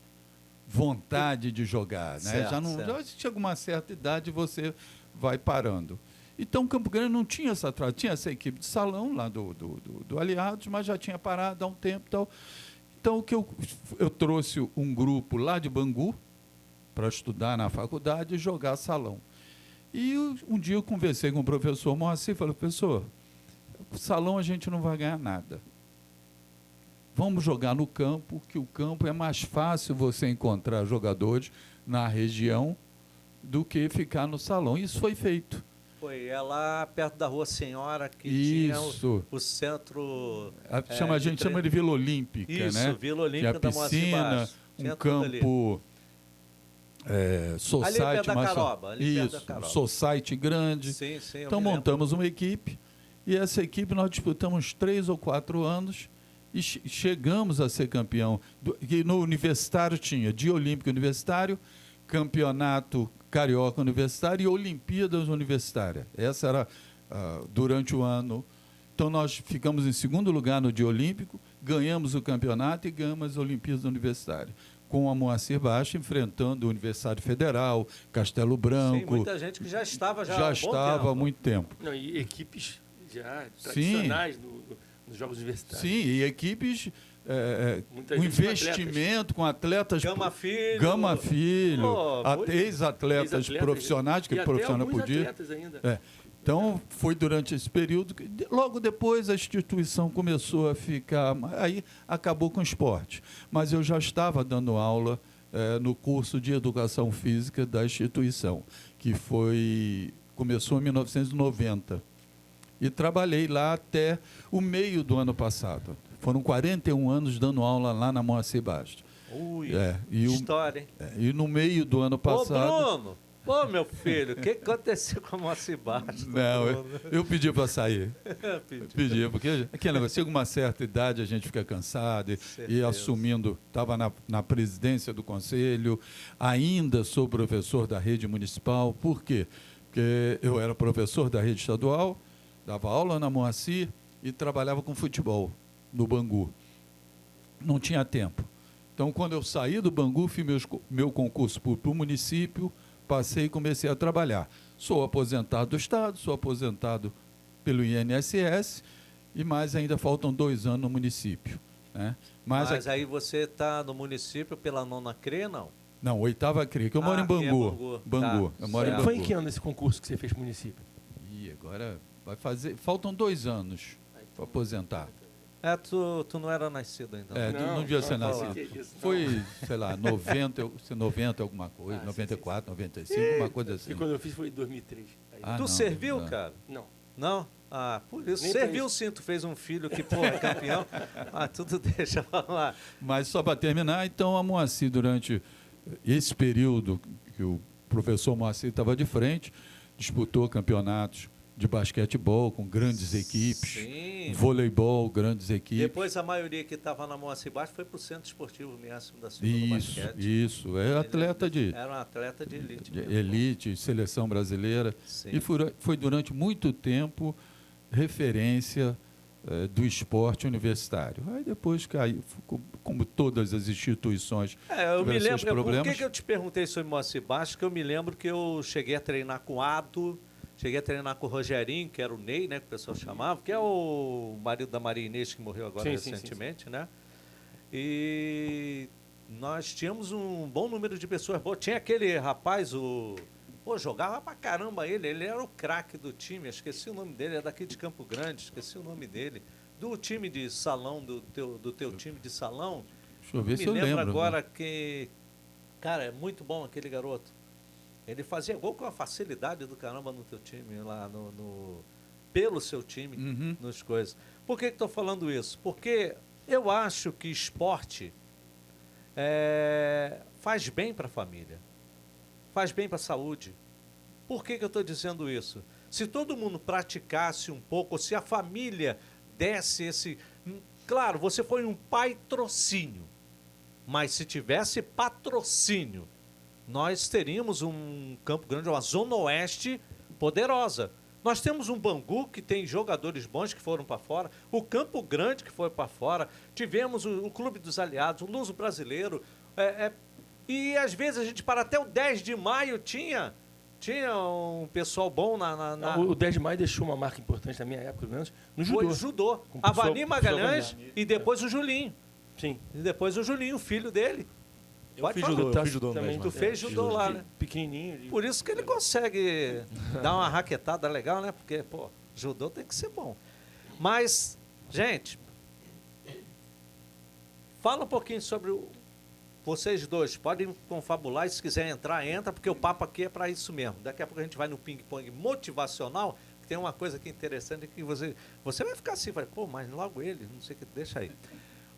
vontade de jogar. Né? Certo, Já chega uma certa idade e você vai parando. Então, Campo Grande não tinha essa tradição. Tinha essa equipe de salão lá do Aliados, mas já tinha parado há um tempo e tal. Então, o que eu trouxe um grupo lá de Bangu para estudar na faculdade e jogar salão. E um dia eu conversei com o professor Moacir e falei, professor, salão a gente não vai ganhar nada. Vamos jogar no campo, que o campo é mais fácil você encontrar jogadores na região do que ficar no salão. Isso foi feito. Foi lá perto da Rua Senhora, que Isso. tinha o centro... A gente chama de Vila Olímpica, isso, né? Vila Olímpica da Moacir piscina, Bastos. Tinha um tudo ali. campo society. Ali perto da Caroba. Ali perto da Isso, Caroba. society grande. Sim, eu Então me lembro. montamos uma equipe e essa equipe nós disputamos 3 ou 4 anos e chegamos a ser campeão. E no universitário tinha Dia Olímpico Universitário, Campeonato Carioca Universitário e Olimpíadas Universitárias. Essa era durante o ano. Então nós ficamos em segundo lugar no Dia Olímpico, ganhamos o campeonato e ganhamos as Olimpíadas Universitárias. Com a Moacir Bastos enfrentando o Universidade Federal, Castelo Branco. Sim, muita gente que já estava já estava há muito tempo. Não, e equipes já tradicionais nos Jogos Universitários. Sim, e equipes Muita com gente com investimento, com atletas... Gama Filho. Gama Filho, ex-atletas Ex-atletas, profissionais, que e profissional até podia. atletas ainda. Então, foi durante esse período que, logo depois, a instituição começou a ficar... Aí acabou com o esporte. Mas eu já estava dando aula no curso de Educação Física da instituição, que começou em 1990. E trabalhei lá até o meio do ano passado. Foram 41 anos dando aula lá na Moacir Bastos. Ui, e história, hein? E no meio do ano passado... Ô, Bruno! Ô, meu filho, o que aconteceu com a Moacir Bastos? Não, eu pedi para sair. Pedi, porque aquele negócio, chega uma certa idade, a gente fica cansado e assumindo, estava na presidência do conselho, ainda sou professor da rede municipal. Por quê? Porque eu era professor da rede estadual, dava aula na Moacir e trabalhava com futebol no Bangu. Não tinha tempo. Então, quando eu saí do Bangu, fiz meu concurso para o município, passei e comecei a trabalhar. Sou aposentado do Estado, sou aposentado pelo INSS, mas ainda faltam 2 anos no município. Né? Mas aí você está no município pela 9ª CRE, não? Não, 8ª CRE, que eu moro em Bangu. Bangu. Eu moro em Bangu. Foi em que ano esse concurso que você fez para o município? E agora vai fazer... Faltam 2 anos para aposentar. Tu não era nascido ainda. Não devia ser nascido. Isso, foi, sei lá, 90 alguma coisa, 94, 95, alguma coisa assim. E quando eu fiz foi em 2003. Tu não, serviu, não. cara? Não. Não? Ah, por isso. Nem Serviu sim, tu fez um filho que, pô, é campeão. Tudo deixa falar. Mas só para terminar, então a Moacir, durante esse período que o professor Moacir estava de frente, disputou campeonatos de basquetebol com grandes equipes, Sim. voleibol, grandes equipes. Depois a maioria que estava na Moacir Bastos foi para o Centro Esportivo mesmo da Silva do Basquete. Isso. É atleta Era um atleta de elite. de mesmo. elite, seleção brasileira. Sim. E foi durante muito tempo referência do esporte universitário. Aí depois caiu, como todas as instituições Eu me tiveram seus lembro, por problemas. que eu te perguntei sobre Moacir Bastos? Que eu me lembro que eu cheguei a treinar com Ado, Cheguei a treinar com o Rogerinho, que era o Ney, né? Que o pessoal chamava, que é o marido da Maria Inês, que morreu agora recentemente, né? E nós tínhamos um bom número de pessoas boas. Tinha aquele rapaz, Pô, jogava pra caramba ele era o craque do time, esqueci o nome dele, é daqui de Campo Grande, esqueci o nome dele. Do time de salão, do teu time de salão. Deixa eu ver se eu lembro. lembro. Agora que... Cara, é muito bom aquele garoto. Ele fazia gol com a facilidade do caramba no teu time, lá pelo seu time, nos coisas. Por que estou falando isso? Porque eu acho que esporte faz bem para a família, faz bem para a saúde. Por que eu estou dizendo isso? Se todo mundo praticasse um pouco, se a família desse esse... Claro, você foi um patrocínio, mas se tivesse patrocínio, nós teríamos um Campo Grande, uma Zona Oeste poderosa. Nós temos um Bangu que tem jogadores bons que foram para fora, o Campo Grande que foi para fora, tivemos o Clube dos Aliados, o Luso Brasileiro, e às vezes a gente para até o 10 de maio tinha um pessoal bom O 10 de maio deixou uma marca importante na minha época, pelo menos, no judô. Foi judô. Avani Magalhães e depois o Julinho. Sim. E depois o Julinho, o filho dele. Eu fiz judô também. Tu fez judô lá, né? Pequenininho. Por isso que ele consegue dar uma raquetada legal, né? Porque, pô, judô tem que ser bom. Mas, gente, fala um pouquinho sobre vocês dois. Podem confabular e se quiser entrar, entra, porque o papo aqui é para isso mesmo. Daqui a pouco a gente vai no ping-pong motivacional, que tem uma coisa aqui interessante que você vai ficar assim, vai, pô, mas logo ele, não sei o que, deixa aí.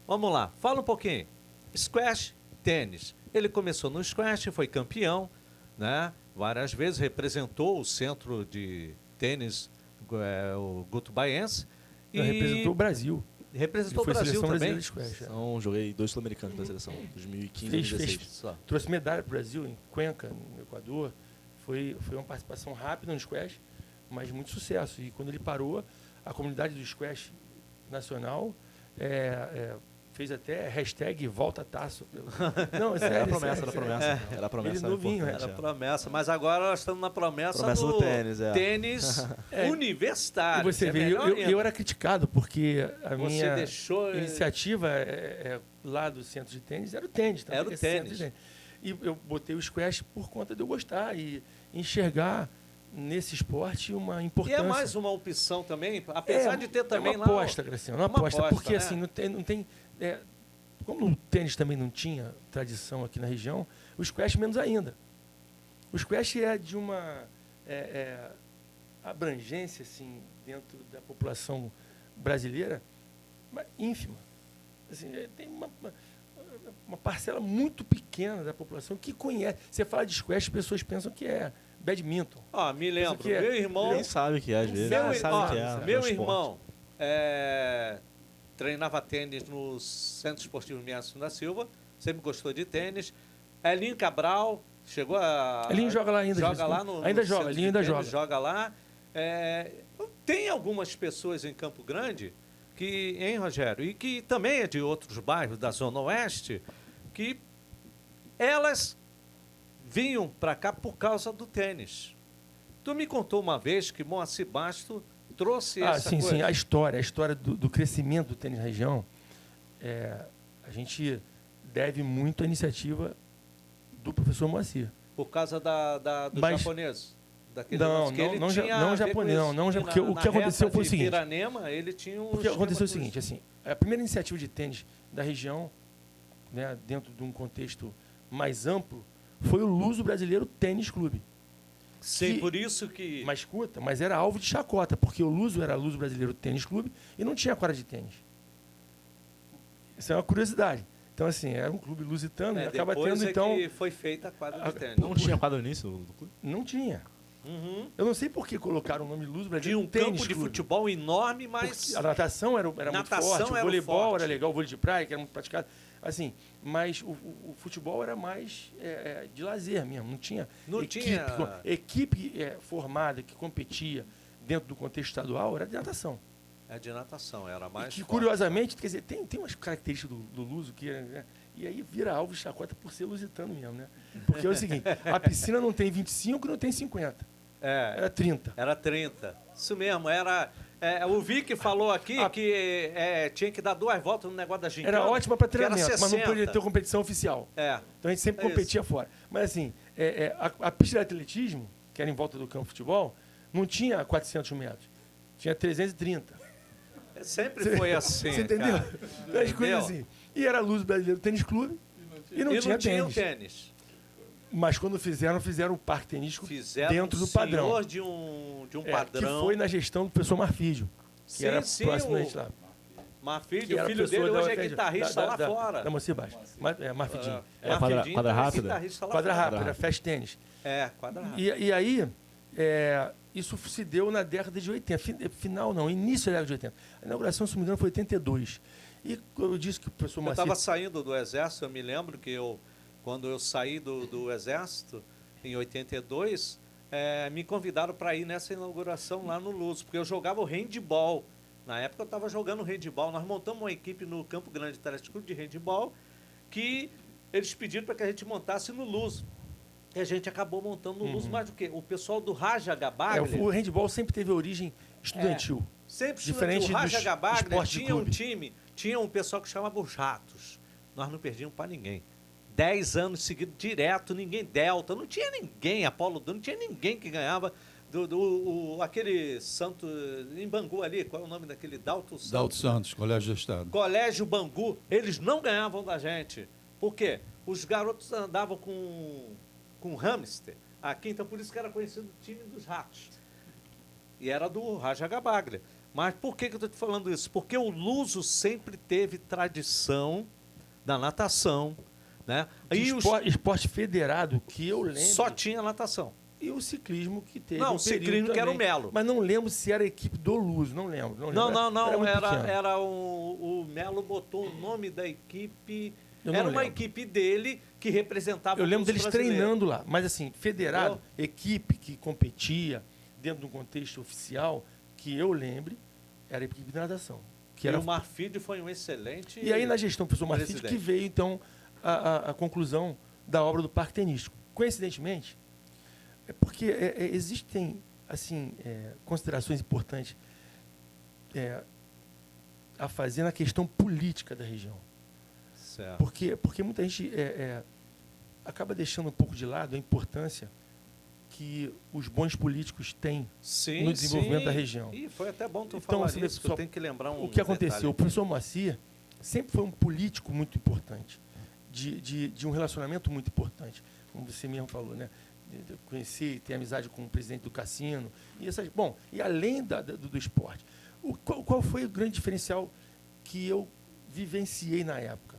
Vamos lá, fala um pouquinho. Squash, tênis. Ele começou no squash, foi campeão, né? Várias vezes representou o centro de tênis, o Gutubaiense. E representou o Brasil. Representou o Brasil também. Então, joguei 2 sul-americanos da seleção, 2015 e 2016. Trouxe medalha para o Brasil em Cuenca, no Equador. Foi uma participação rápida no squash, mas muito sucesso. E quando ele parou, a comunidade do squash nacional fez até hashtag Volta Taço. Não, é sério. Era a promessa, Era a promessa. Ele novinho, Era a promessa. Mas agora nós estamos na promessa do tênis. Tênis universitário. E você vê, eu era criticado, porque a você minha iniciativa lá do centro de tênis era o tênis. Era o tênis. E eu botei o squash por conta de eu gostar e enxergar nesse esporte uma importância. E é mais uma opção também, apesar de ter também uma aposta, Graciano, uma aposta, porque né? assim, não tem como o tênis também não tinha tradição aqui na região, o squash menos ainda. O squash é de uma abrangência assim, dentro da população brasileira ínfima. Assim, tem uma parcela muito pequena da população que conhece. Você fala de squash, as pessoas pensam que é badminton. Me lembro, meu irmão... Nem sabe que é, às vezes. Meu irmão treinava tênis no Centro Esportivo Miasson da Silva, sempre gostou de tênis. Elinho Cabral, chegou a... Elinho joga lá ainda. Joga lá no ainda joga, Elinho ainda joga. Joga lá. Tem algumas pessoas em Campo Grande, hein, Rogério? E que também é de outros bairros da Zona Oeste, que elas vinham para cá por causa do tênis. Tu me contou uma vez que Moacir Basto trouxe essa coisa. Sim, a história do crescimento do tênis na região, a gente deve muito à iniciativa do professor Moacir. Por causa do japonês? Não japonês, porque o que aconteceu foi o seguinte. Piranema, ele tinha o que aconteceu é o seguinte, assim, a primeira iniciativa de tênis da região, né, dentro de um contexto mais amplo, foi o Luso Brasileiro Tênis Clube. Sim, por isso que... Mas escuta, mas era alvo de chacota, porque o Luso era Luso Brasileiro Tênis Clube e não tinha quadra de tênis. Isso é uma curiosidade. Então, assim, era um clube lusitano e acaba tendo, então... que foi feita a quadra de tênis. Não tinha quadra no início do clube? Não tinha. Eu não sei por que colocaram o nome Luso Brasileiro Tinha um Tênis campo de Clube. futebol enorme, mas... Porque a natação era muito forte, o voleibol era legal, o vôlei de praia, que era muito praticado. Assim, mas o futebol era mais de lazer mesmo, não tinha equipe formada que competia dentro do contexto estadual, era de natação. É de natação, era mais que forte. Curiosamente, quer dizer, tem umas características do Luso que e aí vira alvo de chacota por ser lusitano mesmo, né? Porque é o seguinte, a piscina não tem 25 e não tem 50. Era 30. Era 30. Isso mesmo, era... o Vic falou aqui que tinha que dar 2 voltas no negócio da gincana. Era ótima para que era treinamento, mas não 60. podia ter competição oficial. Então a gente sempre competia fora. Mas assim, a pista de atletismo, que era em volta do campo de futebol, não tinha 400 metros. Tinha 330. Sempre foi assim. Você entendeu? As coisas assim. E era Luso Brasileiro Tênis Clube e não tinha o tênis. Mas quando fizeram o parque tenístico dentro do padrão. Fizeram de um padrão. Que foi na gestão do professor Marfídio, que era próximo a gente lá. Marfídio, o filho dele hoje é guitarrista lá fora. Da Mocinha Baixa. Marfidinho. Quadra rápida? Quadra rápida, era fast tênis. Quadra rápida. E aí, isso se deu na década de 80. Final não, início da década de 80. A inauguração, se não me engano, foi 82. E eu disse que o professor Marfídio... Eu estava saindo do Exército, eu me lembro que quando eu saí do Exército, em 82, me convidaram para ir nessa inauguração lá no Luso, porque eu jogava o handball. Na época eu estava jogando handball. Nós montamos uma equipe no Campo Grande Tênis Clube de handball que eles pediram para que a gente montasse no Luso. E a gente acabou montando no Luso, mais do que o pessoal do Raja Gabaglia. O handball sempre teve origem estudantil. Sempre diferente o Raja dos Gabaglia esportes de tinha um clube. time, tinha um pessoal que chamava os Ratos. Nós não perdíamos para ninguém. 10 anos seguidos, direto, ninguém Delta, não tinha ninguém, Apolo 12, não tinha ninguém que ganhava aquele santo em Bangu ali, qual é o nome daquele? Dalto Santos. Dalto Santos, Colégio do Estado. Colégio Bangu, eles não ganhavam da gente. Por quê? Os garotos andavam com hamster aqui, então por isso que era conhecido o time dos ratos. E era do Raja Gabaglia. Mas por que eu estou te falando isso? Porque o Luso sempre teve tradição da natação, né? E esporte federado, que eu lembro... Só tinha natação. E o ciclismo que teve. Não, o ciclismo que era o Melo. Mas não lembro se era a equipe do Luso, não lembro. Não, era o Melo botou o nome da equipe. Era uma equipe dele que representava. Eu lembro deles treinando lá, mas assim, federado, equipe que competia dentro de um contexto oficial, que eu lembre, era a equipe de natação. E o Marfídio foi um excelente. E aí na gestão do professor Marfídio que veio então a conclusão da obra do Parque Tenístico. Coincidentemente, porque existem assim considerações importantes a fazer na questão política da região. Certo. Porque muita gente acaba deixando um pouco de lado a importância que os bons políticos têm no desenvolvimento da região. E foi até bom tu falar isso, que eu tenho que lembrar o que aconteceu. O professor Moacir sempre foi um político muito importante, de um relacionamento muito importante, como você mesmo falou, né? Conhecer, ter amizade com o presidente do Cassino. E além do esporte, qual foi o grande diferencial que eu vivenciei na época?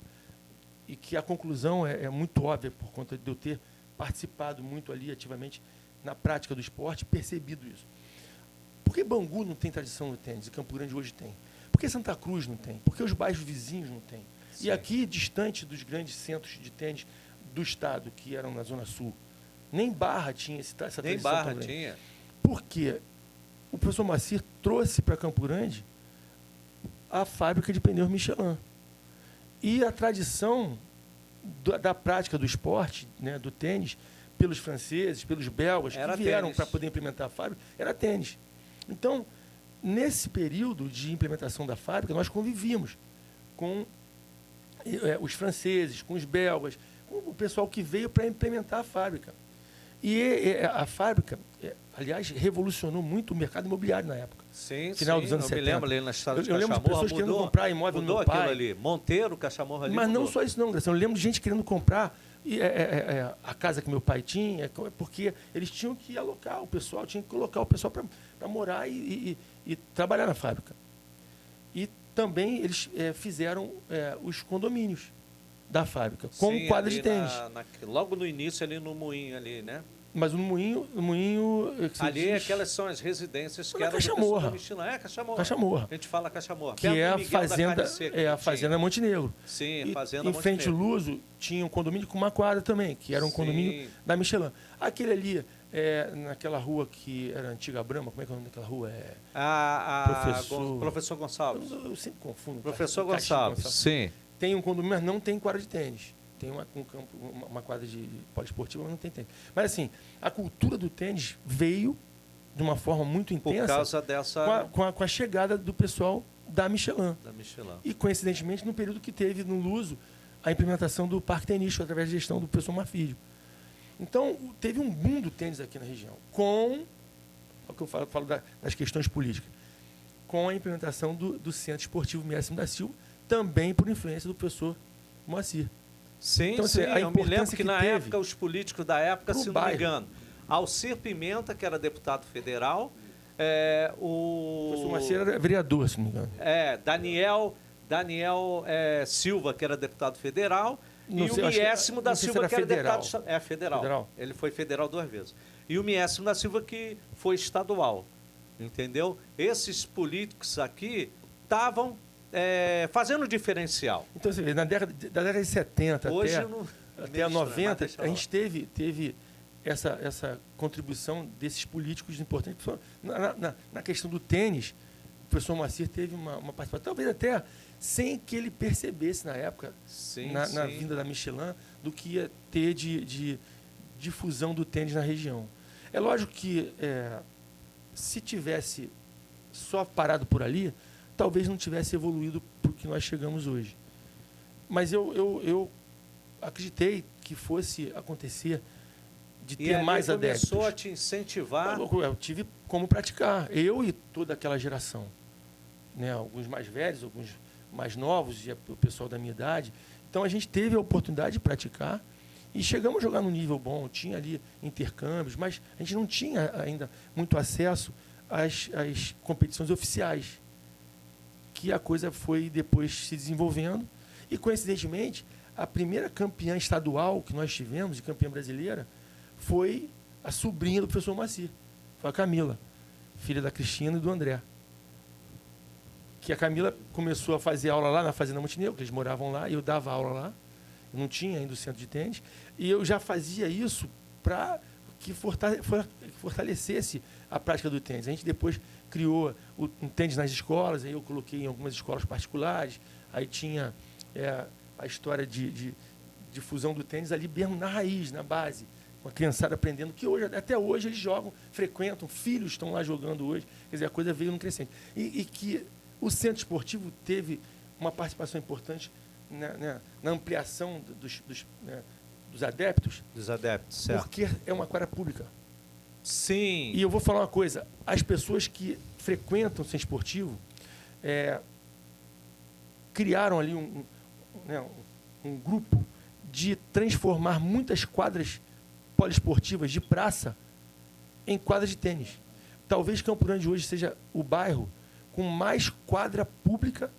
E que a conclusão é muito óbvia por conta de eu ter participado muito ali ativamente na prática do esporte, percebido isso. Por que Bangu não tem tradição no tênis e Campo Grande hoje tem? Por que Santa Cruz não tem? Por que os bairros vizinhos não têm? E aqui, distante dos grandes centros de tênis do estado, que eram na Zona Sul, nem Barra tinha essa tradição. Nem Barra tinha. Porque o professor Moacir trouxe para Campo Grande a fábrica de pneus Michelin. E a tradição da prática do esporte, né, do tênis, pelos franceses, pelos belgas, que vieram para poder implementar a fábrica, era tênis. Então, nesse período de implementação da fábrica, nós convivíamos com os franceses, com os belgas, com o pessoal que veio para implementar a fábrica. E a fábrica, aliás, revolucionou muito o mercado imobiliário na época. Sim, final dos anos 70. Eu me lembro ali na estrada de Cachamorra. Eu lembro de pessoas querendo comprar imóvel no meu pai. Aquilo ali. Monteiro, Cachamorra ali. Mas não só isso não, Graciano. Eu lembro de gente querendo comprar a casa que meu pai tinha, porque eles tinham que alocar o pessoal, tinham que colocar o pessoal para morar e trabalhar na fábrica. E também eles fizeram os condomínios da fábrica, com quadra de tênis. Logo no início, ali no moinho, ali, né? Mas o moinho ali, aquelas são as residências que eram Cachamorra. Cachamorra. A gente fala Cachamorra. Que é a fazenda, a fazenda Montenegro. Sim, a fazenda Montenegro. Em frente ao Luso, tinha um condomínio com uma quadra também, que era um condomínio da Michelin. Aquele ali, naquela rua que era Antiga Brama, como é que é o nome daquela rua? Professor Gonçalves. Eu sempre confundo. Professor Gonçalves, sim. Tem um condomínio, mas não tem quadra de tênis. tem um campo, uma quadra de poliesportiva, mas não tem tênis. Mas assim, a cultura do tênis veio de uma forma muito intensa Por causa dessa... com a chegada do pessoal da Michelin. Da Michelin. E, coincidentemente, no período que teve no Luso a implementação do parque tenístico através da gestão do professor Marfílio. Então, teve um boom do tênis aqui na região, com o que eu falo das questões políticas, com a implementação do Centro Esportivo Miécio da Silva, também por influência do professor Moacir. Sim, então, sim. a Eu me lembro importância que que na teve época, os políticos da época, pro se não me bairro. engano, Alcir Pimenta, que era deputado federal, O professor Moacir era vereador, se não me engano. Daniel Silva, que era deputado federal, Não e sei, o acho que- Miécimo da não sei se Silva, era que era federal. deputado... Federal. Federal. Ele foi federal 2 vezes. E o Miécimo da Silva, que foi estadual. Entendeu? Esses políticos aqui estavam fazendo diferencial. Então, você vê, da década de 70 Hoje até, eu não... até a 90, a gente teve essa contribuição desses políticos importantes. Na questão do tênis, o professor Moacir teve uma participação, talvez até sem que ele percebesse na época, Sim, na sim. vinda da Michelin, do que ia ter de difusão do tênis na região. É lógico que se tivesse só parado por ali, talvez não tivesse evoluído para o que nós chegamos hoje. Mas eu acreditei que fosse acontecer de E ter ali mais adeptos. começou a te incentivar. Eu tive como praticar, eu e toda aquela geração. Né? Alguns mais velhos, alguns mais novos, e o pessoal da minha idade. Então, a gente teve a oportunidade de praticar e chegamos a jogar num nível bom. Tinha ali intercâmbios, mas a gente não tinha ainda muito acesso às competições oficiais, que a coisa foi depois se desenvolvendo. E, coincidentemente, a primeira campeã estadual que nós tivemos, de campeã brasileira, foi a sobrinha do professor Moacir. Foi a Camila, filha da Cristina e do André. Que a Camila começou a fazer aula lá na Fazenda Montenegro, que eles moravam lá, e eu dava aula lá. Eu não tinha ainda o centro de tênis. E eu já fazia isso para que fortalecesse a prática do tênis. A gente depois criou um tênis nas escolas, aí eu coloquei em algumas escolas particulares. Aí tinha a história de difusão do tênis ali mesmo na raiz, na base. Com a criançada aprendendo, que hoje, até hoje eles jogam, frequentam, filhos estão lá jogando hoje. Quer dizer, a coisa veio num crescente. E que o centro esportivo teve uma participação importante na ampliação dos adeptos. Dos adeptos, certo. Porque é uma quadra pública. Sim. E eu vou falar uma coisa, as pessoas que frequentam o centro esportivo criaram ali um grupo de transformar muitas quadras poliesportivas de praça em quadras de tênis. Talvez Campo Grande hoje seja o bairro com mais quadra pública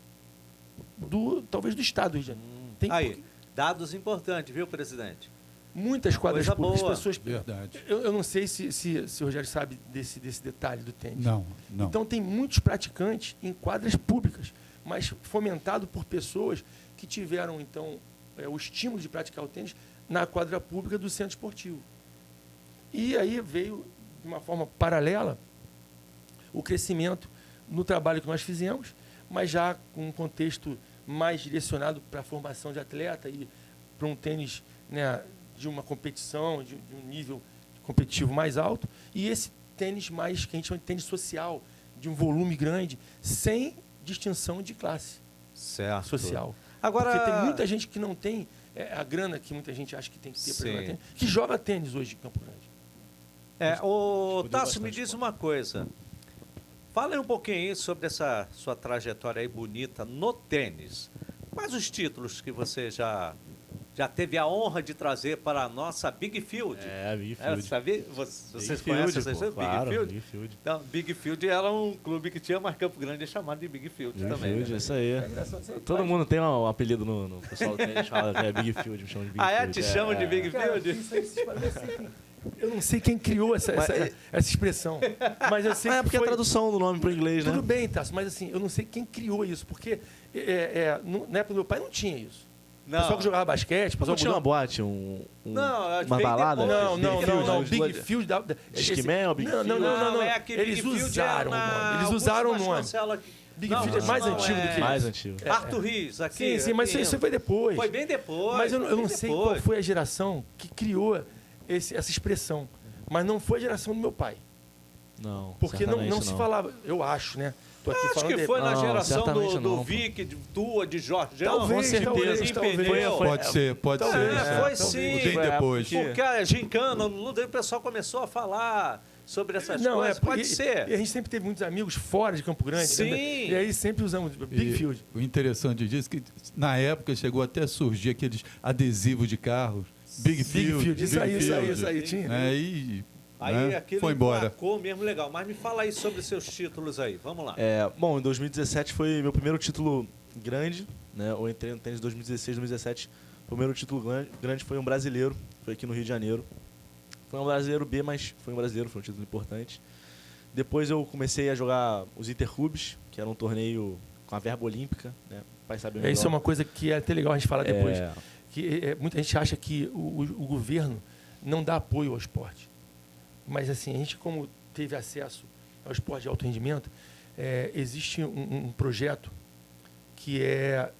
talvez do estado do Rio de Janeiro. Tem Aí, dados importantes, viu, presidente? muitas quadras Coisa públicas. boa. As pessoas, Verdade. eu não sei se o Rogério sabe desse detalhe do tênis. Não. Então, tem muitos praticantes em quadras públicas, mas fomentado por pessoas que tiveram, então, o estímulo de praticar o tênis na quadra pública do centro esportivo. E aí veio, de uma forma paralela, o crescimento no trabalho que nós fizemos, mas já com um contexto mais direcionado para a formação de atleta e para um tênis, né, de uma competição, de um nível competitivo mais alto, e esse tênis mais, que a gente chama de tênis social, de um volume grande, sem distinção de classe social. Agora, porque tem muita gente que não tem a grana que muita gente acha que tem que ter para jogar tênis, que joga tênis hoje em Campo Grande. o Tássio, me diz uma coisa. Fala aí um pouquinho aí sobre essa sua trajetória aí bonita no tênis. Quais os títulos que você já teve a honra de trazer para a nossa Big Field? Big Field. Sabia? Vocês Big conhecem Field, essa história? claro, Big Field? Big Field. Então, Big Field era um clube que tinha, mas Campo Grande é chamado de Big Field Big também. Field, né? isso aí. Todo mundo tem um apelido no pessoal do tênis, fala que é Big Field, me chamam de Big Field. Te chamam de Big Cara, Field? eu não sei quem criou essa expressão, mas eu sei que porque foi... é a tradução do nome para o inglês, né? Tudo bem, Tasso, mas assim, eu não sei quem criou isso, porque na época do meu pai não tinha isso. O pessoal que jogava basquete, o Mas não pessoal tinha uma mudou... boate, Não, uma bem balada? depois. Não, Big Big Field... Discman ou Big Field? Não. É que Eles Big Field usaram o era nome. Eles Augusto usaram o nome. Vasconcelos Big Não, Field é mais não, antigo do que Mais isso. antigo. Arthur Rios, aqui. Sim, mas aqui. isso foi depois. Foi bem depois. Mas eu bem não sei depois. qual foi a geração que criou essa expressão. Mas não foi a geração do meu pai. Não, Porque não certamente se falava, eu acho, né? Tô aqui Acho falando que foi na Não, geração certamente do não, pô. Vic, tua, de Jorgeão. Talvez, com certeza, talvez, Impedeu. talvez. Pode ser. Foi talvez. sim. Bem depois. Porque a gincana, no Ludo, o pessoal começou a falar sobre essas coisas. Pode ser. E a gente sempre teve muitos amigos fora de Campo Grande. Sim. Né? E aí sempre usamos Big E Field. o interessante disso é que na época chegou até a surgir aqueles adesivos de carros. Big Field. Isso aí, tinha. Né? E Aí né? aquilo foi embora. emplacou mesmo legal. Mas me fala aí sobre os seus títulos aí. Vamos lá. Bom, em 2017 foi meu primeiro título grande, né? Eu entrei no tênis em 2016, 2017. O primeiro título grande foi um brasileiro, foi aqui no Rio de Janeiro. Foi um brasileiro B, mas foi um título importante. Depois eu comecei a jogar os Interclubes, que era um torneio com a verba olímpica, né? O pai sabe melhor. Isso é uma coisa que é até legal a gente falar depois. Que muita gente acha que o governo não dá apoio ao esporte. Mas assim, a gente como teve acesso ao esporte de alto rendimento, existe um projeto que é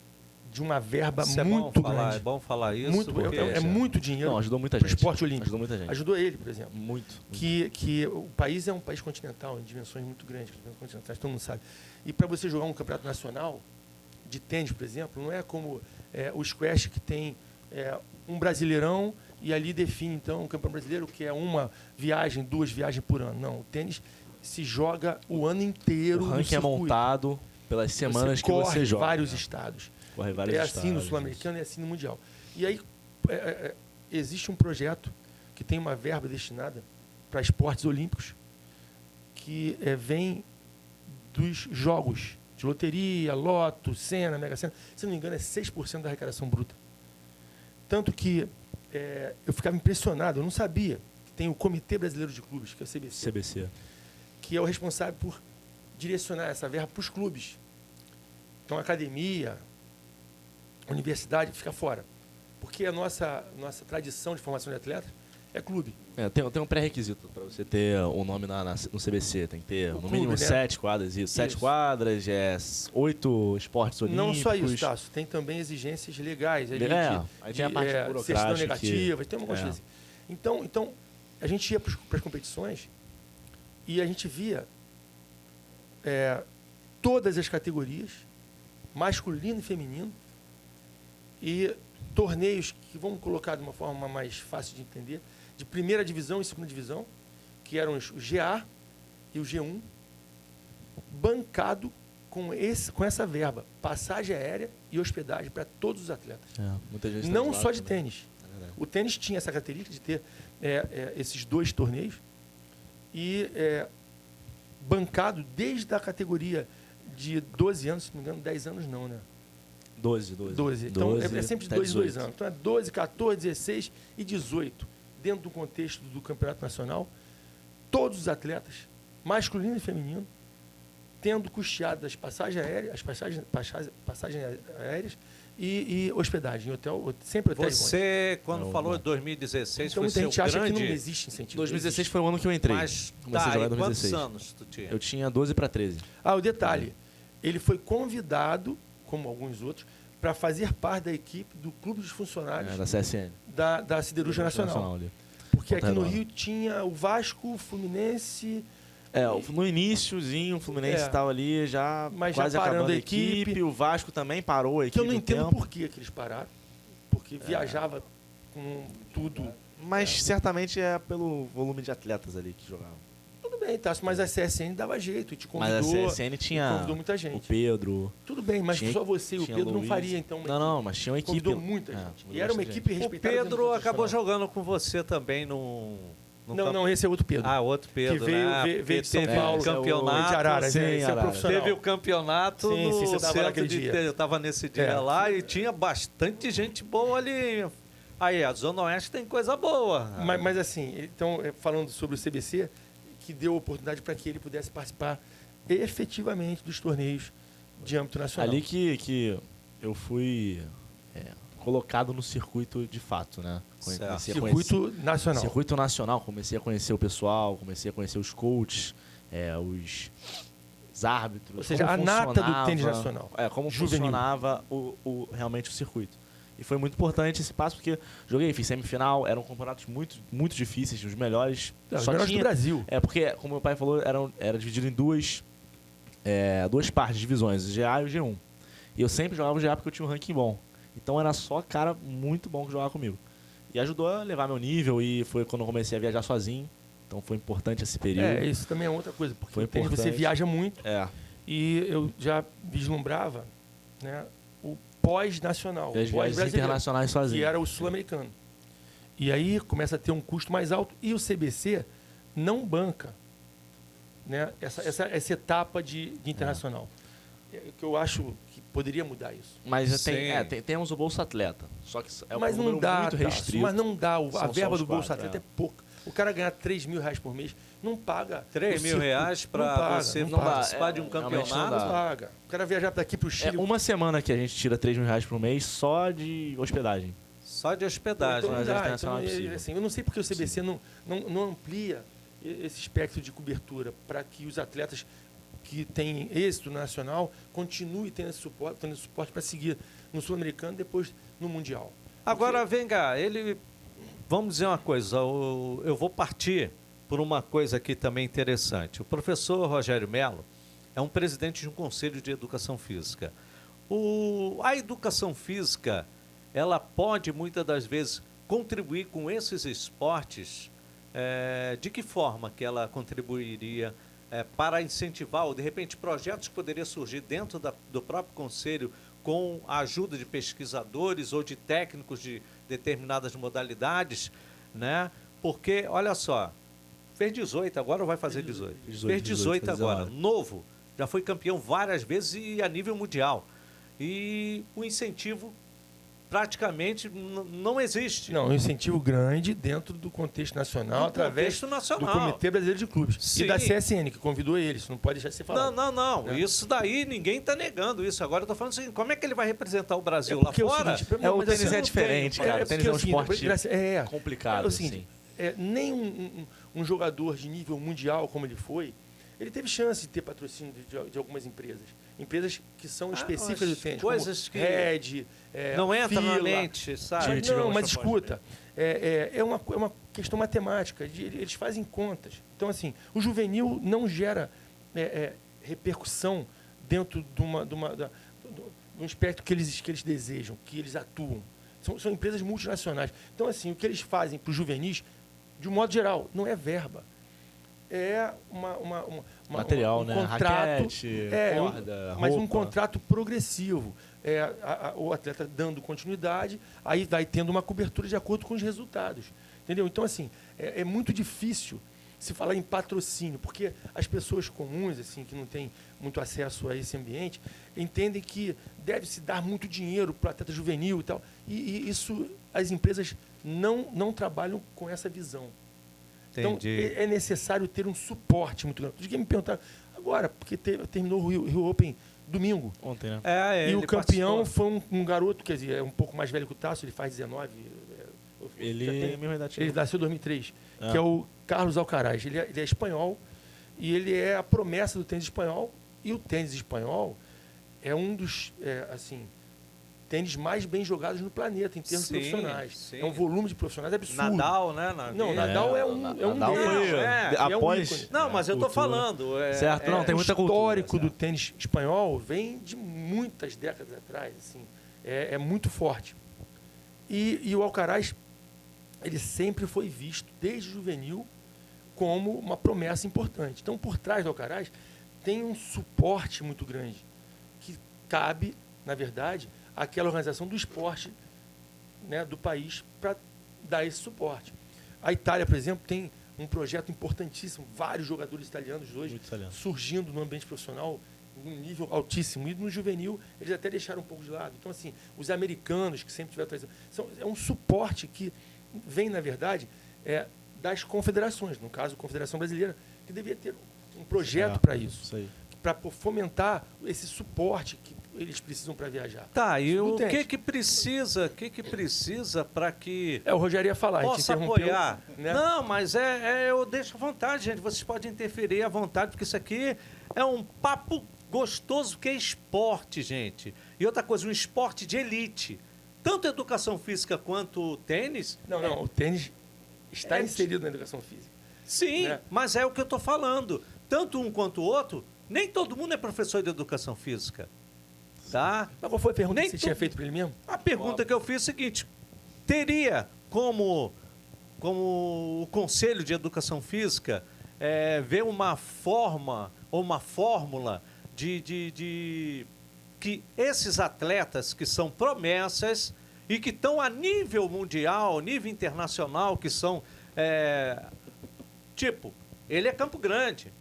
de uma verba Isso muito é grande. bom falar isso. Muito, porque é muito dinheiro Não, ajudou muita para o gente. esporte olímpico. Ajudou muita gente. Ajudou ele, por exemplo. Muito. Que o país é um país continental, em dimensões muito grandes, continentais, todo mundo sabe. E para você jogar um campeonato nacional de tênis, por exemplo, não é como o squash, que tem um brasileirão e ali define, então, um campeão brasileiro, que é uma viagem, 2 viagens por ano. Não, o tênis se joga o ano inteiro. O ranking é montado pelas semanas que você joga. Vários estados. Corre vários É estados. assim no sul-americano, é assim no mundial. E aí existe um projeto que tem uma verba destinada para esportes olímpicos que vem dos jogos de loteria, loto, Sena, Mega Sena. Se não me engano, é 6% da arrecadação bruta. Tanto que eu ficava impressionado, eu não sabia que tem o Comitê Brasileiro de Clubes, que é o CBC, que é o responsável por direcionar essa verba para os clubes. Então, a academia, a universidade fica fora. Porque a nossa tradição de formação de atletas é clube. Tem um pré-requisito para você ter o nome no CBC. Tem que ter, no clube, mínimo, né? 7 quadras. Isso. 7 Isso. quadras, 8 esportes olímpicos. Não só isso, Tasso. Tem também exigências legais. Ali aí tem a parte burocrática. certidão negativa, tem uma coisa é. assim. Então, a gente ia para as competições e a gente via todas as categorias, masculino e feminino, e torneios que, vamos colocar de uma forma mais fácil de entender, de primeira divisão e segunda divisão, que eram os GA e o G1, bancado com essa verba, passagem aérea e hospedagem para todos os atletas. Muita gente Não tá só de também. tênis. O tênis tinha essa característica de ter esses 2 torneios e bancado desde a categoria de 12 anos, se não me engano, 10 anos não, né? 12. Então, é sempre de 2 em 2 18. anos. Então, é 12, 14, 16 e 18. Dentro do contexto do Campeonato Nacional, todos os atletas, masculino e feminino, tendo custeado as passagens aéreas, e hospedagem, sempre hotéis bons. Você, quando Não, falou não. de 2016, Então, foi muita seu gente acha que grande... não existe incentivo. 2016 foi o ano que eu entrei. Mas Comecei a jogar em quantos 2016. anos tu tinha? Eu tinha 12 para 13. O detalhe, ele foi convidado, como alguns outros, para fazer parte da equipe do Clube dos Funcionários Da CSN. da Siderúrgica Nacional. ali. Porque Volta aqui no Redonda. Rio tinha o Vasco, o Fluminense... No iníciozinho, o Fluminense estava ali já Mas já quase parando acabando a a equipe. equipe. O Vasco também parou a Que equipe eu não um entendo tempo. por que eles pararam. Porque viajava com tudo. Mas certamente é pelo volume de atletas ali que jogavam. Tudo bem, Tasso, mas a CSN dava jeito e te Mas a convidou. CSN tinha convidou muita o gente. Pedro. Tudo bem, mas tinha- só você e o tinha Pedro não Luiz. faria, então. uma Não, equipe. mas tinha uma equipe. Convidou muita gente. convidou E era uma bastante equipe O respeitada. Pedro dentro do acabou profissional. jogando com você também no Não, esse é outro Pedro. outro Pedro, que veio, né? veio Porque de São teve Paulo. o campeonato, de Araras, sim, esse é Araras. profissional. teve o campeonato Sim, no sim, você tava centro naquele de dia. Eu estava nesse dia lá e tinha bastante gente boa ali. Aí, a Zona Oeste tem coisa boa. Mas assim, então, falando sobre o CBC, que deu oportunidade para que ele pudesse participar efetivamente dos torneios de âmbito nacional. Ali que eu fui colocado no circuito de fato, né? Certo. Comecei a Circuito nacional. Circuito nacional, comecei a conhecer o pessoal, comecei a conhecer os coaches, árbitros. Ou seja, como a nata do funcionava- tênis nacional. Como Juvenil. funcionava realmente o circuito. E foi muito importante esse passo, porque fiz semifinal, eram campeonatos muito, muito difíceis, os melhores. Os melhores do Brasil. Porque, como meu pai falou, era dividido em duas partes, divisões, o GA e o G1. E eu sempre jogava o GA porque eu tinha um ranking bom. Então era só cara muito bom que jogava comigo. E ajudou a levar meu nível, e foi quando eu comecei a viajar sozinho. Então foi importante esse período. Isso também é outra coisa, porque Foi o tênis você importante. viaja muito. É. E eu já vislumbrava, né, o pós-nacional, E as o viagens pós-brasileiro, internacionais que sozinho. era o sul-americano. E aí começa a ter um custo mais alto e o CBC não banca, né, essa etapa de internacional. O que eu acho que poderia mudar isso. Mas Sim. temos o Bolsa Atleta. Só que é um Mas não número dá, muito Tasso, restrito. mas não dá. São A só verba os do Bolsa quatro, Atleta é pouca. O cara ganhar R$3.000 por mês não paga. R$3 o mil circuito. Não para paga, você não paga. participar de um Realmente não campeonato. dá. Não paga. O cara viajar daqui pro Chile. Uma semana que a gente tira R$3.000 por mês só de hospedagem. Só de hospedagem. Então, não mas dá. internacional Então, é possível. assim, eu não sei porque o CBC não amplia esse espectro de cobertura para que os atletas que têm êxito nacional continuem tendo esse suporte para seguir no Sul-Americano e depois no Mundial. Agora, vem cá, vamos dizer uma coisa, eu vou partir por uma coisa aqui também interessante. O professor Rogério Melo é um presidente de um conselho de educação física. A educação física, ela pode, muitas das vezes, contribuir com esses esportes. De que forma que ela contribuiria para incentivar, ou de repente, projetos que poderiam surgir dentro do próprio conselho com a ajuda de pesquisadores ou de técnicos de determinadas modalidades, né? Porque, olha só, fez 18, agora vai fazer 18. Fez 18 agora, novo, já foi campeão várias vezes e a nível mundial. E o incentivo praticamente não existe. Não, um incentivo grande dentro do contexto nacional, através do Comitê Brasileiro de Clubes. Sim. E da CSN, que convidou eles, não pode deixar de ser falado. Não. É. Isso daí ninguém está negando isso. Agora eu estou falando assim, como é que ele vai representar o Brasil lá porque fora? O tênis é diferente, cara. O tênis é um esporte complicado. É o seguinte, nem um jogador de nível mundial como ele foi, ele teve chance de ter patrocínio de algumas empresas. Empresas que são específicas do tênis, coisas como que Red, não entra na Fila. mente, sabe? Mas escuta, é uma questão matemática, eles fazem contas. Então, assim, o juvenil não gera repercussão dentro de um espectro que eles desejam, que eles atuam. São empresas multinacionais. Então, assim, o que eles fazem para os juvenis, de um modo geral, não é verba. É material, um né? contrato, Raquete, corda, mas um roupa. contrato progressivo. O atleta dando continuidade, aí vai tendo uma cobertura de acordo com os resultados. Entendeu? Então, assim, é muito difícil se falar em patrocínio, porque as pessoas comuns, assim, que não têm muito acesso a esse ambiente, entendem que deve-se dar muito dinheiro para o atleta juvenil e tal. E isso, as empresas não trabalham com essa visão. Entendi. Então, é necessário ter um suporte muito grande. Ninguém me perguntar agora, porque terminou o Rio Open domingo. Ontem, né? E o campeão foi um garoto, quer dizer, é um pouco mais velho que o Tasso, ele faz 19. Ele nasceu em 2003, que é o Carlos Alcaraz. Ele é espanhol e ele é a promessa do tênis espanhol. E o tênis espanhol é um dos, tênis mais bem jogados no planeta, em termos profissionais. Sim. É um volume de profissionais absurdo. Nadal, né? Nadal é um Nadal deles. após... ícone. Não, mas eu estou falando. Certo, não, tem muita cultura. O histórico do tênis espanhol vem de muitas décadas atrás. Assim, é muito forte. E o Alcaraz, ele sempre foi visto, desde juvenil, como uma promessa importante. Então, por trás do Alcaraz, tem um suporte muito grande, que cabe, na verdade, àquela organização do esporte, né, do país para dar esse suporte. A Itália, por exemplo, tem um projeto importantíssimo, vários jogadores italianos hoje surgindo no ambiente profissional num nível altíssimo. E no juvenil, eles até deixaram um pouco de lado. Então, assim, os americanos, que sempre tiveram tradição, é um suporte que vem, na verdade, das confederações, no caso, a Confederação Brasileira, que devia ter um projeto para isso, para fomentar esse suporte, que eles precisam para viajar? Tá, e Não o tem. que precisa para que O Rogério ia falar, a gente possa interrompeu, apoiar? né? Não, mas eu deixo à vontade, gente. Vocês podem interferir à vontade, porque isso aqui é um papo gostoso, que é esporte, gente. E outra coisa, um esporte de elite. Tanto educação física quanto tênis. Não, o tênis está É- inserido na educação física. Sim, Né? mas é o que eu estou falando. Tanto um quanto o outro, nem todo mundo é professor de educação física. Tá? Mas qual foi a pergunta Nem que você tinha tudo. feito para ele mesmo? A pergunta que eu fiz é o seguinte: teria como o Conselho de Educação Física ver uma forma ou uma fórmula de que esses atletas que são promessas e que estão a nível mundial, nível internacional, que são tipo, ele é Campo Grande.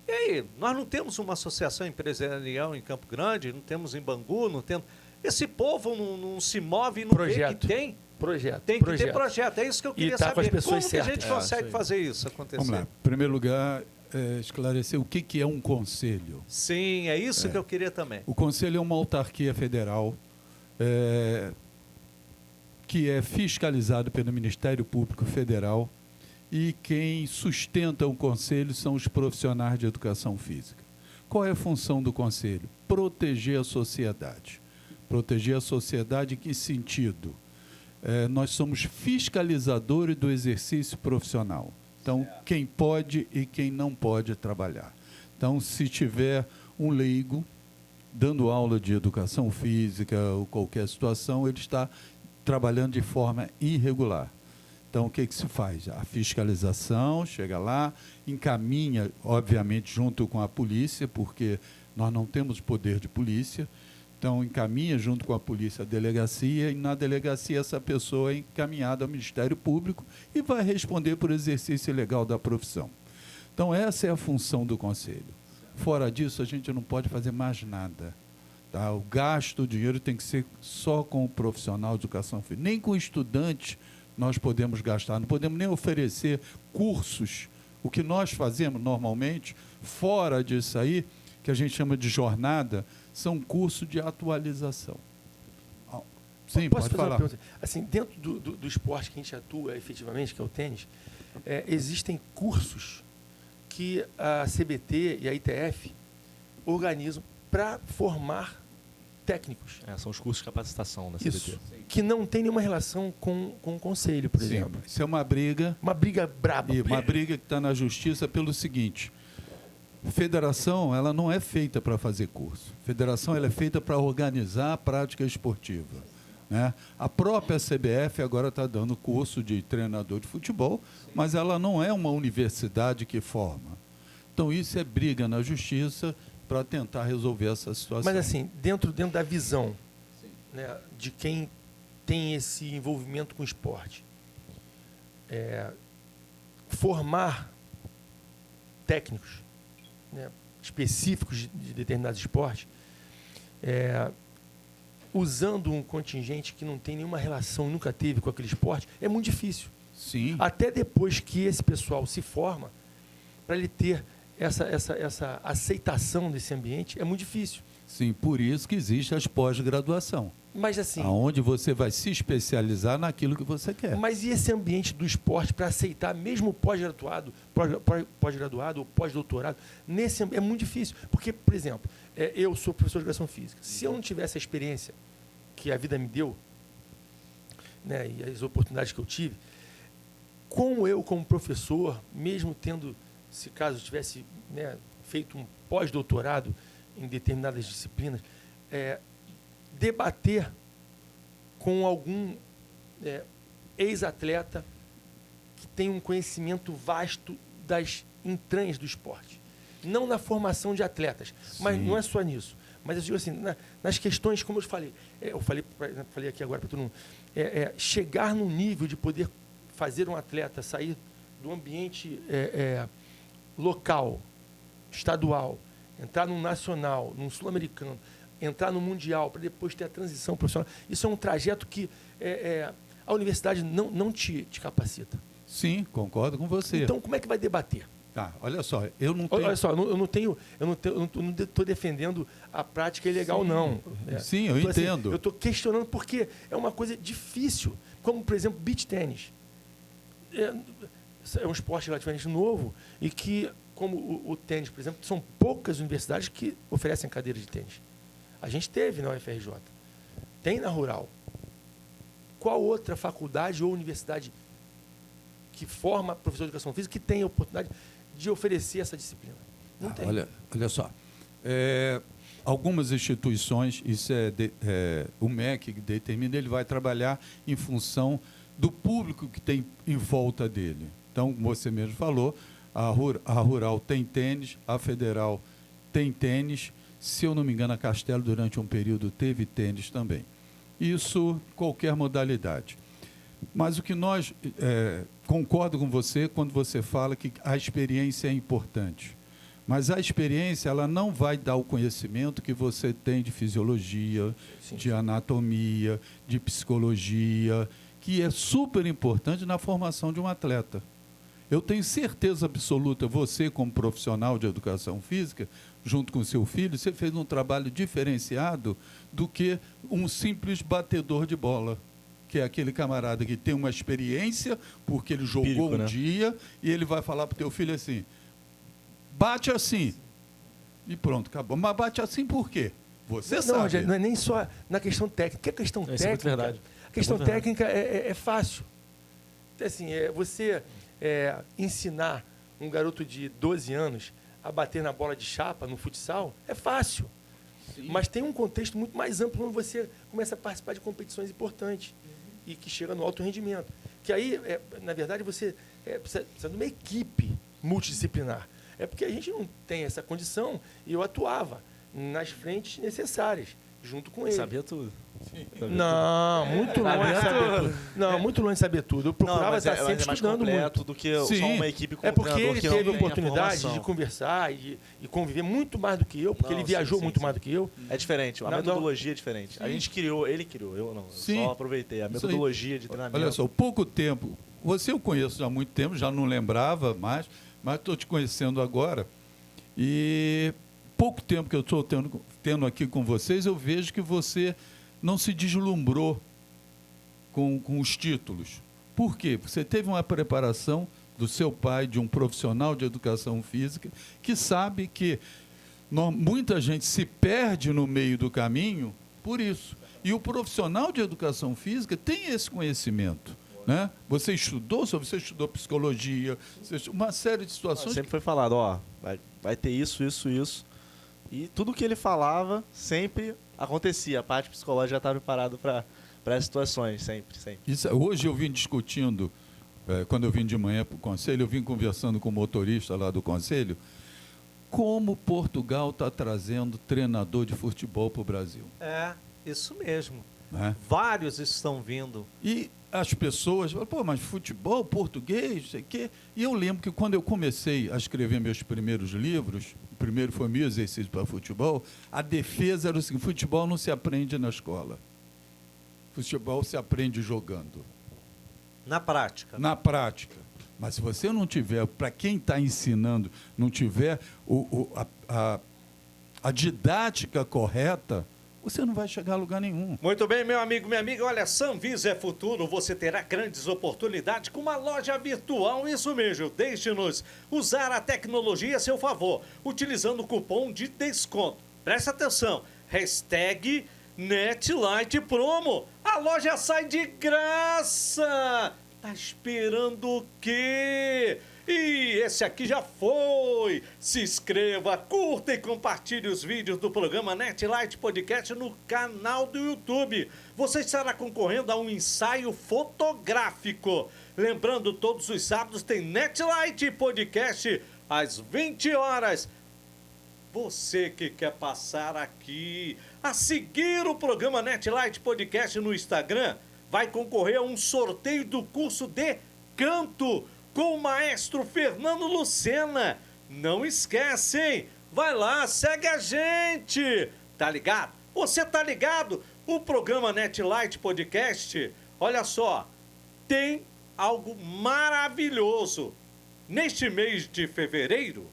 E aí, nós não temos uma associação empresarial em Campo Grande, não temos em Bangu, não temos. Esse povo não se move e não vê Projeto. que tem. Projeto. Tem que ter projeto. É isso que eu queria tá com saber. as pessoas Como que a certas. gente consegue fazer isso acontecer? Vamos lá. Em primeiro lugar, esclarecer o que é um conselho. Sim, é isso que eu queria também. O conselho é uma autarquia federal que é fiscalizado pelo Ministério Público Federal e quem sustenta o conselho são os profissionais de educação física. Qual é a função do conselho? Proteger a sociedade. Proteger a sociedade em que sentido? Nós somos fiscalizadores do exercício profissional. Então, quem pode e quem não pode trabalhar. Então, se tiver um leigo dando aula de educação física ou qualquer situação, ele está trabalhando de forma irregular. Então, o que se faz? A fiscalização chega lá, encaminha, obviamente, junto com a polícia, porque nós não temos poder de polícia. Então, encaminha junto com a polícia a delegacia e, na delegacia, essa pessoa é encaminhada ao Ministério Público e vai responder por exercício ilegal da profissão. Então, essa é a função do Conselho. Fora disso, a gente não pode fazer mais nada. Tá? O gasto, o dinheiro tem que ser só com o profissional de educação física. Nem com o estudante nós podemos gastar, não podemos nem oferecer cursos. O que nós fazemos normalmente, fora disso aí, que a gente chama de jornada, são cursos de atualização. Sim, Posso pode fazer uma falar. pergunta? Assim, dentro do esporte que a gente atua efetivamente, que é o tênis, existem cursos que a CBT e a ITF organizam para formar técnicos. São os cursos de capacitação da CBT. Isso. Que não tem nenhuma relação com o conselho, por Sim, exemplo. isso é uma briga. Uma briga braba. E uma briga que está na justiça pelo seguinte: federação, ela não é feita para fazer curso. Federação, ela é feita para organizar a prática esportiva. Né? A própria CBF agora está dando curso de treinador de futebol, mas ela não é uma universidade que forma. Então, isso é briga na justiça para tentar resolver essa situação. Mas, assim, dentro da visão, né, de quem tem esse envolvimento com o esporte, formar técnicos, né, específicos de determinados esportes, usando um contingente que não tem nenhuma relação, nunca teve com aquele esporte, é muito difícil. Sim. Até depois que esse pessoal se forma, para ele ter essa aceitação desse ambiente, é muito difícil. Sim, por isso que existe as pós-graduação, Mas assim, onde você vai se especializar naquilo que você quer. mas e esse ambiente do esporte para aceitar mesmo o pós-graduado ou pós-doutorado? É muito difícil. Porque, por exemplo, eu sou professor de educação física. Se eu não tivesse a experiência que a vida me deu, né, e as oportunidades que eu tive, como professor, mesmo tendo, se caso eu tivesse, né, feito um pós-doutorado em determinadas disciplinas, debater com algum ex-atleta que tem um conhecimento vasto das entranhas do esporte. Não na formação de atletas, mas Sim. não é só nisso. Mas eu digo assim, nas questões, como eu falei, falei aqui agora para todo mundo, chegar num nível de poder fazer um atleta sair do ambiente local, estadual, entrar num nacional, num sul-americano, entrar no mundial, para depois ter a transição profissional. Isso é um trajeto que a universidade não te capacita. Sim, concordo com você. Então, como é que vai debater? Tá, olha só, eu não Olha só, eu não estou defendendo a prática ilegal, não. Né? Sim, eu entendo. Eu estou questionando porque é uma coisa difícil, como, por exemplo, beach tênis. É um esporte relativamente novo e que, como o tênis, por exemplo, são poucas universidades que oferecem cadeiras de tênis. A gente teve na UFRJ, tem na Rural. Qual outra faculdade ou universidade que forma professor de educação física que tem a oportunidade de oferecer essa disciplina? Não tem. Olha só, algumas instituições, isso o MEC que determina, ele vai trabalhar em função do público que tem em volta dele. Então, como você mesmo falou, a Rural tem tênis, a Federal tem tênis, se eu não me engano, a Castelo, durante um período, teve tênis também. Isso, qualquer modalidade. Mas o que nós... concordo com você quando você fala que a experiência é importante. Mas a experiência, ela não vai dar o conhecimento que você tem de fisiologia, Sim. de anatomia, de psicologia, que é super importante na formação de um atleta. Eu tenho certeza absoluta, você como profissional de educação física, junto com seu filho, você fez um trabalho diferenciado do que um simples batedor de bola, que é aquele camarada que tem uma experiência, porque ele jogou Empírico, né? dia, e ele vai falar para o teu filho assim, bate assim, e pronto, acabou. Mas bate assim por quê? Você sabe. Rogério, não é nem só na questão técnica. A questão Isso é muito técnica, verdade. a questão É muito verdade. técnica é fácil. Assim, você ensinar um garoto de 12 anos a bater na bola de chapa, no futsal, é fácil. Sim. Mas tem um contexto muito mais amplo quando você começa a participar de competições importantes e que chega no alto rendimento. Que aí, na verdade, você precisa de uma equipe multidisciplinar. É porque a gente não tem essa condição e eu atuava nas frentes necessárias, junto com ele. Sabia tudo. Não, muito longe de saber tudo. Não, muito longe de saber tudo. Eu procurava mas estar sempre é mais estudando completo muito. do que só Sim. uma equipe com É um porque treinador ele que não teve a tem oportunidade formação. de conversar e conviver muito mais do que eu, porque Não, ele sim, viajou sim, muito sim. mais do que eu. É diferente, a Não, metodologia é diferente. A Sim. gente criou, ele criou, eu não. Eu Sim. só aproveitei. A Isso aí. metodologia de treinamento. Olha só, pouco tempo. Você eu conheço já há muito tempo, já não lembrava mais, mas estou te conhecendo agora. E pouco tempo que eu estou tendo aqui com vocês, eu vejo que você não se deslumbrou com os títulos. Por quê? Você teve uma preparação do seu pai, de um profissional de educação física, que sabe que muita gente se perde no meio do caminho por isso. E o profissional de educação física tem esse conhecimento. Né? Você estudou psicologia, uma série de situações. Sempre foi falado, ó, vai ter isso. E tudo que ele falava sempre acontecia. A parte psicológica já estava preparada para as situações, sempre. Hoje eu vim discutindo, quando eu vim de manhã para o Conselho, eu vim conversando com o motorista lá do Conselho, como Portugal está trazendo treinador de futebol para o Brasil. É, isso mesmo. Né? Vários estão vindo. E as pessoas falam, pô, mas futebol, português, não sei o quê. E eu lembro que quando eu comecei a escrever meus primeiros livros, o primeiro foi meu exercício para futebol, a defesa era o seguinte, futebol não se aprende na escola. Futebol se aprende jogando. Na prática. Na prática. Mas se você não tiver, para quem está ensinando, não tiver a didática correta, você não vai chegar a lugar nenhum. Muito bem, meu amigo, minha amiga. Olha, Sanvisa é futuro. Você terá grandes oportunidades com uma loja virtual. Isso mesmo. Deixe-nos usar a tecnologia a seu favor, utilizando o cupom de desconto. Presta atenção. Hashtag NetLightPromo. A loja sai de graça. Tá esperando o quê? E esse aqui já foi. Se inscreva, curta e compartilhe os vídeos do programa NetLight Podcast no canal do YouTube. Você estará concorrendo a um ensaio fotográfico. Lembrando, todos os sábados tem NetLight Podcast às 20 horas. Você que quer passar aqui a seguir o programa NetLight Podcast no Instagram, vai concorrer a um sorteio do curso de canto com o maestro Fernando Lucena. Não esquece, hein? Vai lá, segue a gente. Tá ligado? Você tá ligado? O programa NetLight Podcast, olha só, tem algo maravilhoso. neste mês de fevereiro,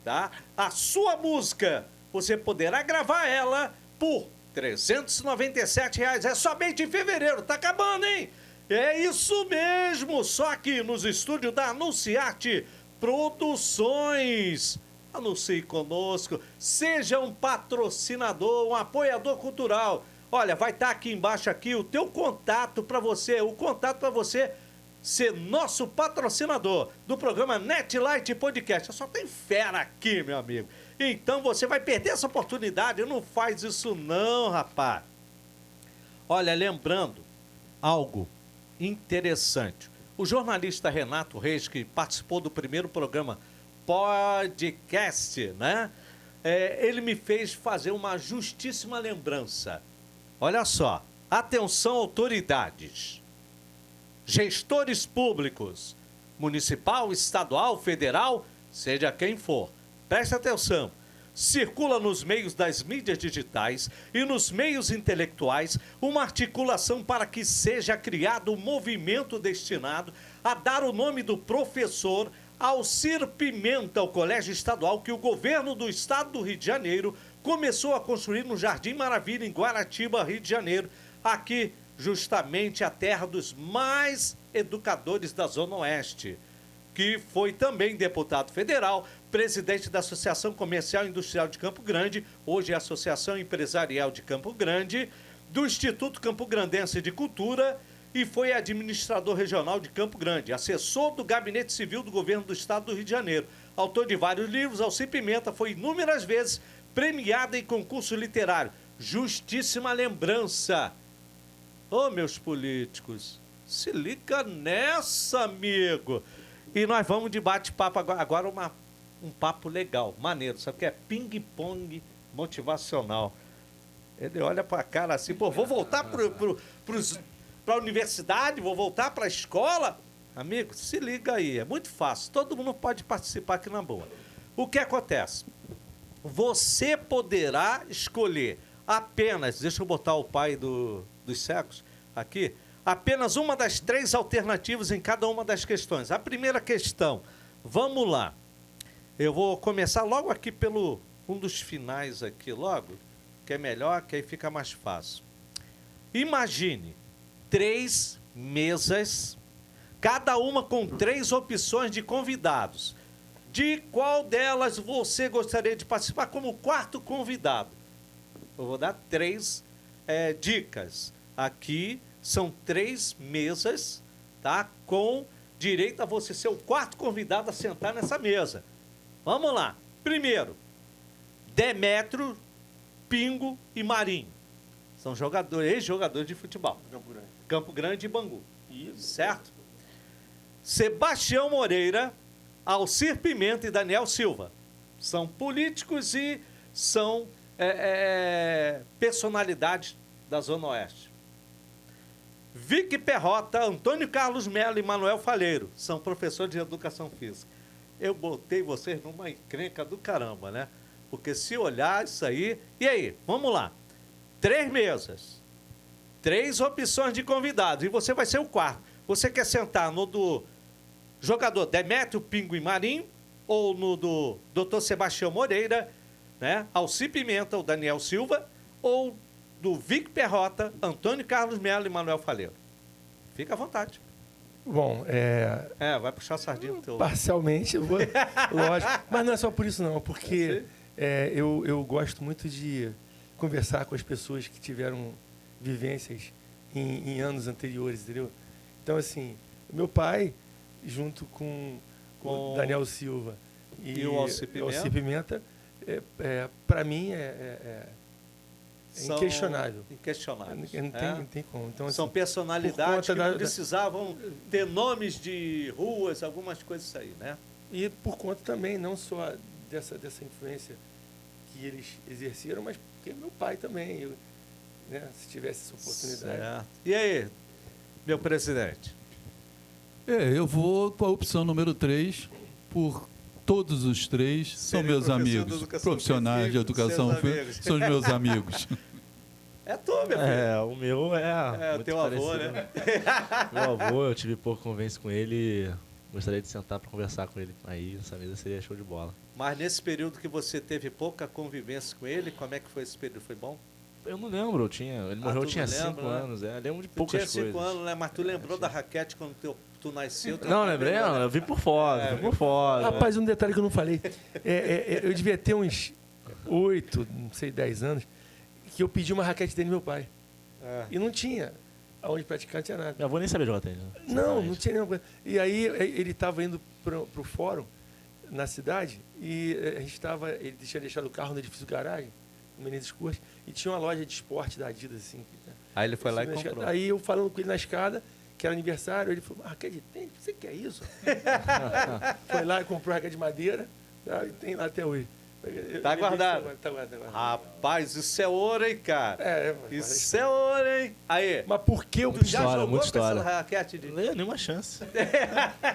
tá? A sua música, você poderá gravar ela por R$ 397. É somente em fevereiro, tá acabando, hein? É isso mesmo, só aqui nos estúdios da Anunciarte Produções. Anuncie conosco, seja um patrocinador, um apoiador cultural. Olha, vai estar aqui embaixo aqui o teu contato para você, o contato para você ser nosso patrocinador do programa Netlight Podcast. Só tem fera aqui, meu amigo. Então você vai perder essa oportunidade, não faz isso não, rapaz. Olha, lembrando algo interessante. O jornalista Renato Reis, que participou do primeiro programa podcast, né? Ele me fez fazer uma justíssima lembrança. Olha só, atenção autoridades, gestores públicos, municipal, estadual, federal, seja quem for, preste atenção. Circula nos meios das mídias digitais e nos meios intelectuais uma articulação para que seja criado um movimento destinado a dar o nome do professor Alcir Pimenta, ao colégio estadual que o governo do estado do Rio de Janeiro começou a construir no Jardim Maravilha, em Guaratiba, Rio de Janeiro, aqui justamente a terra dos mais educadores da Zona Oeste, que foi também deputado federal, presidente da Associação Comercial e Industrial de Campo Grande, hoje é a Associação Empresarial de Campo Grande, do Instituto Campo Grandense de Cultura, e foi administrador regional de Campo Grande, assessor do Gabinete Civil do Governo do Estado do Rio de Janeiro. Autor de vários livros, Alcir Pimenta foi inúmeras vezes premiado em concurso literário. Justíssima lembrança. Ô, meus políticos, se liga nessa, amigo. E nós vamos de bate-papo agora, um papo legal, maneiro, sabe o que é? Ping-pong motivacional. Ele olha pra cara assim, pô, vou voltar para a universidade, vou voltar para a escola. Amigo, se liga aí, é muito fácil, todo mundo pode participar aqui na boa. O que acontece? Você poderá escolher apenas, deixa eu botar o pai dos cegos aqui, apenas uma das 3 alternativas em cada uma das questões. A primeira questão, vamos lá. Eu vou começar logo aqui pelo um dos finais aqui, logo, que é melhor, que aí fica mais fácil. Imagine 3 mesas, cada uma com 3 opções de convidados. De qual delas você gostaria de participar como 4º convidado? Eu vou dar 3 dicas. Aqui são 3 mesas, tá? Com direito a você ser o 4º convidado a sentar nessa mesa. Vamos lá. Primeiro, Demétrio, Pingo e Marinho. São ex-jogadores de futebol. Campo Grande e Bangu. Isso. Certo? Sebastião Moreira, Alcir Pimenta e Daniel Silva. São políticos e são personalidades da Zona Oeste. Vic Perrota, Antônio Carlos Melo e Manuel Falheiro. São professores de educação física. Eu botei vocês numa encrenca do caramba, né? Porque se olhar isso aí... E aí, vamos lá. 3 mesas. 3 opções de convidados. E você vai ser o 4º. Você quer sentar no do jogador Demétrio, Pingo e Marinho, ou no do Dr. Sebastião Moreira, né? Alcir Pimenta, o Daniel Silva, ou do Vic Perrota, Antônio Carlos Melo e Manuel Falheiro. Fica à vontade. Bom, vai puxar a sardinha do teu... Parcialmente, lógico. Mas não é só por isso, não. Porque eu gosto muito de conversar com as pessoas que tiveram vivências em anos anteriores, entendeu? Então, assim, meu pai, junto com o Daniel Silva e o Alcir Pimenta, para mim inquestionável. Inquestionáveis. Não tem como. Então, assim, são personalidades que precisavam ter nomes de ruas, algumas coisas aí, né? E por conta também, não só dessa influência que eles exerceram, mas porque meu pai também, se tivesse essa oportunidade. Certo. E aí, meu presidente? Eu vou com a opção número 3, por todos os 3 são meus amigos, profissionais de educação física, são os meus amigos. É tu, meu filho. O meu o teu avô, né? Meu avô, eu tive pouco convivência com ele, Gostaria de sentar para conversar com ele. Aí essa mesa seria show de bola. Mas nesse período que você teve pouca convivência com ele, como é que foi esse período? Foi bom? Eu não lembro, ele morreu, eu tu tinha não 5 lembra, né? anos. Eu lembro de Tu poucas tinha coisas. 5 anos, né? Mas tu lembrou da raquete quando tu nasceu? Tu Não, lembrei, não, eu vi por fora, vi por fora. Rapaz, um detalhe que eu não falei. Eu devia ter uns 8, não sei, 10 anos, que eu pedi uma raquete dele do meu pai. E não tinha. Aonde praticar não tinha nada. Minha avó nem sabia jogar tênis. Né? Não tinha nenhuma coisa. E aí ele estava indo pro fórum na cidade e ele tinha deixado o carro no edifício garagem, no Menezes Cortes, e tinha uma loja de esporte da Adidas, assim. Aí ele foi lá e Na comprou. escada. Aí eu falando com ele na escada, que era aniversário, ele falou, raquete de tênis? Você quer isso? Foi lá e comprou raquete de madeira, e tem lá até hoje. Tá guardado. Tá guardado. Rapaz, isso é ouro, hein, cara? Isso é ouro, hein? Aí, Mas por que eu tu já história, jogou muita com história. essa raquete de... Nenhuma chance.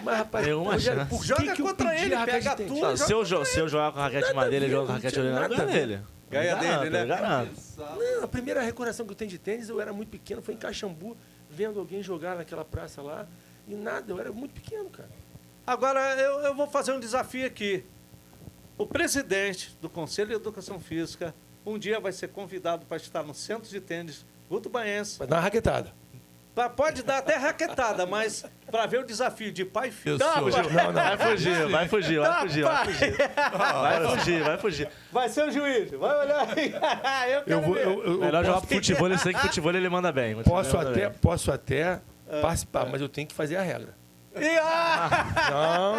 Mas, rapaz, Nenhuma Rogério, chance. por que Joga que eu contra pedi ele, a raquete pega de tênis? tudo. Se eu jogar com a raquete de madeira, ele joga com a raquete original, eu ganho dele. Ganha dele, né? Eu garanto. Não, a primeira recordação que eu tenho de tênis, eu era muito pequeno, foi em Caxambu, vendo alguém jogar naquela praça lá, e nada, eu era muito pequeno, cara. Agora, eu vou fazer um desafio aqui. O presidente do Conselho de Educação Física um dia vai ser convidado para estar no centro de tênis Gutubaense. Vai dar uma raquetada. Pode dar até raquetada, mas para ver o desafio de pai e filho. Eu sou- Não. Vai fugir. Vai fugir. Vai ser o juiz, vai olhar aí. Eu quero ver. Melhor jogar futebol, eu sei que futebol ele manda bem. Posso até participar, mas eu tenho que fazer a regra. E,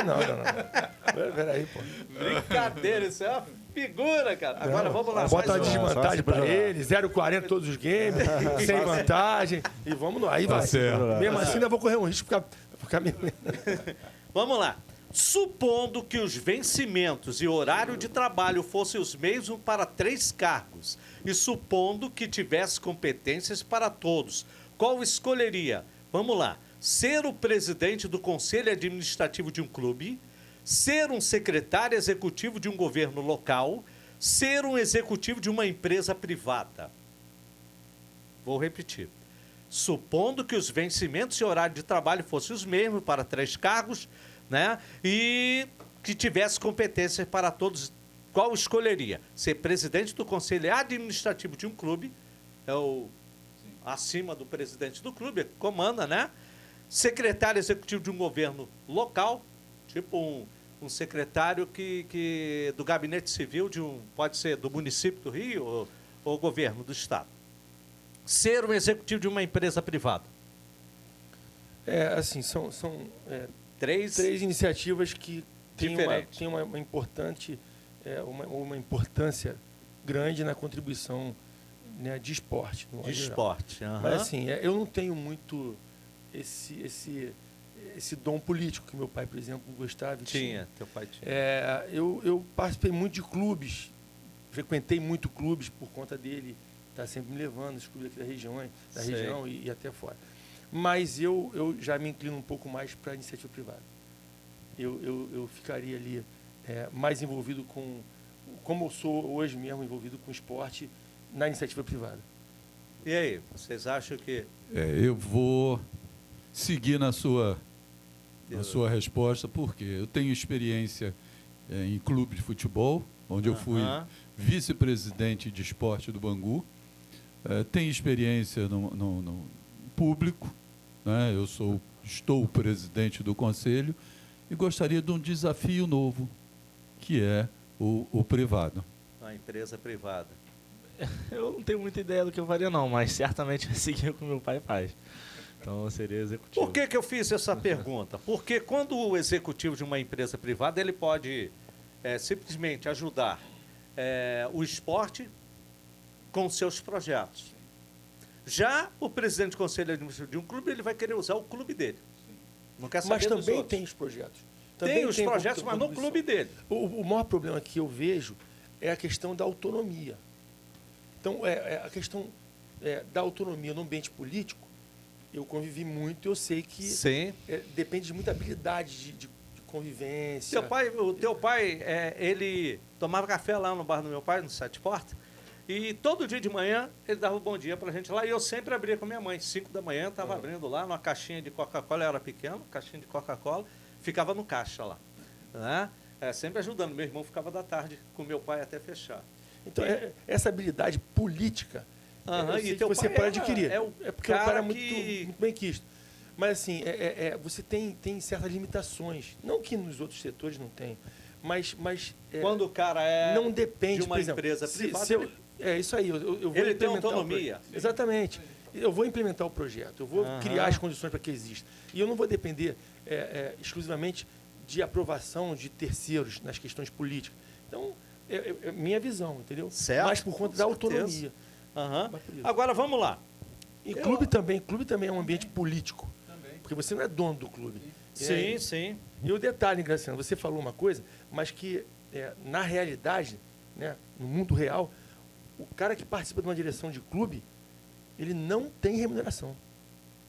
Não. Peraí, pô. brincadeira, isso é uma figura, cara. Agora vamos lá. Bota uma mais um. desvantagem pra ele, 0,40 todos os games, sem vantagem, e vamos lá. Aí vai. certo. Mesmo assim, ainda vou correr um risco de ficar meio... Vamos lá. Supondo que os vencimentos e horário de trabalho fossem os mesmos para 3 cargos, e supondo que tivesse competências para todos, qual escolheria? Vamos lá. Ser o presidente do conselho administrativo de um clube, ser um secretário executivo de um governo local, ser um executivo de uma empresa privada. Vou repetir. Supondo que os vencimentos e horário de trabalho fossem os mesmos para 3 cargos, né? E que tivesse competências para todos, qual escolheria? Ser presidente do conselho administrativo de um clube, acima do presidente do clube, comanda, né? Secretário executivo de um governo local, tipo um secretário que do gabinete civil pode ser do município do Rio ou governo do estado. Ser um executivo de uma empresa privada. Assim, são Três três iniciativas que têm diferentes. uma importante, uma importância grande na contribuição, né, de esporte. De esporte. Aham. Mas assim, eu não tenho muito esse dom político que meu pai, por exemplo, gostava. Tinha, teu pai tinha. Eu participei muito de clubes, frequentei muito clubes por conta dele estar sempre me levando, os clubes aqui da Sei. região e até fora. Mas eu já me inclino um pouco mais para a iniciativa privada. Eu ficaria ali mais envolvido como eu sou hoje mesmo, envolvido com esporte na iniciativa privada. E aí, vocês acham que... Eu vou seguir na sua resposta, porque eu tenho experiência em clube de futebol, onde eu fui vice-presidente de esporte do Bangu. Tenho experiência no público, né? Estou presidente do conselho e gostaria de um desafio novo, que é o privado. A empresa privada. Eu não tenho muita ideia do que eu faria, não, mas certamente eu seguir o que meu pai faz. Então eu seria executivo. Por que eu fiz essa pergunta? Porque quando o executivo de uma empresa privada, ele pode simplesmente ajudar o esporte com seus projetos. Já o presidente do conselho administrativo de um clube, ele vai querer usar o clube dele. Não quer saber Mas dos também outros. tem os projetos. Tem os projetos, mas no clube dele. O maior problema que eu vejo é a questão da autonomia. Então, a questão da autonomia no ambiente político, eu convivi muito e eu sei que Sim. depende de muita habilidade de convivência. O teu pai, ele tomava café lá no bar do meu pai, no Sete Portas, e todo dia de manhã ele dava um bom dia pra gente lá, e eu sempre abria com minha mãe. 5 da manhã, estava abrindo lá numa caixinha de Coca-Cola, eu era pequeno, caixinha de Coca-Cola, ficava no caixa lá, né? Sempre ajudando. Meu irmão ficava da tarde com meu pai até fechar. Então, essa habilidade política, Aham, eu e sei que teu você pai pode adquirir. é o porque o cara é cara muito, que- muito bem quisto. Mas, assim, você tem certas limitações. Não que nos outros setores não tem, mas Quando o cara é não depende, de uma por exemplo, empresa se privada, eu- é isso aí. Eu vou ele tem implementar autonomia. Exatamente. Eu vou implementar o projeto, eu vou Aham. criar as condições para que exista. E eu não vou depender exclusivamente de aprovação de terceiros nas questões políticas. Então, é minha visão, entendeu? Certo, Mas por conta com da certeza. autonomia. Aham. Mas por isso. Agora vamos lá. E clube também é um ambiente político. Porque você não é dono do clube. Sim, sim. E o detalhe, Graciano, você falou uma coisa, mas que na realidade, né, no mundo real, o cara que participa de uma direção de clube, ele não tem remuneração.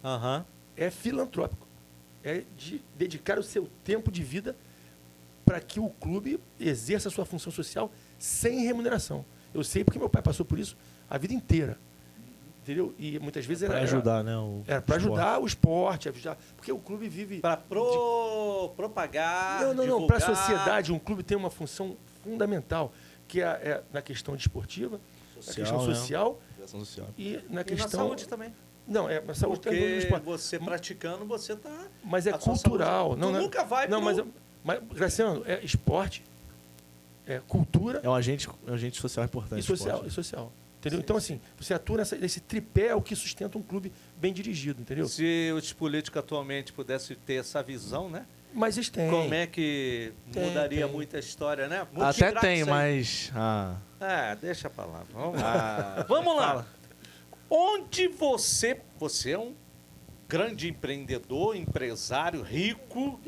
Aham. É filantrópico. É de dedicar o seu tempo de vida para que o clube exerça a sua função social sem remuneração. Eu sei porque meu pai passou por isso a vida inteira. Entendeu? E muitas vezes Para ajudar, né? Era para ajudar o esporte, porque o clube vive. Para propagar. Não. Para a divulgar. sociedade, um clube tem uma função fundamental, que é na questão desportiva, na questão né? social Ação social. e na E questão. na saúde também. Não, na saúde também no Porque esporte. você praticando, você está. Mas é cultural. Tu nunca vai Não, pro- mas, Graciano, é esporte, é cultura É um agente social importante. e social. esporte. E social. Entendeu? Então, assim, você atua nesse tripé é o que sustenta um clube bem dirigido, entendeu? Se os políticos atualmente pudessem ter essa visão, né? Mas eles têm. Como é que Tem, mudaria tem. muita história, né? Até Multiplicar tem, isso aí. mas... Deixa pra lá. Vamos lá. Vamos lá. Onde você é um grande empreendedor, empresário, rico,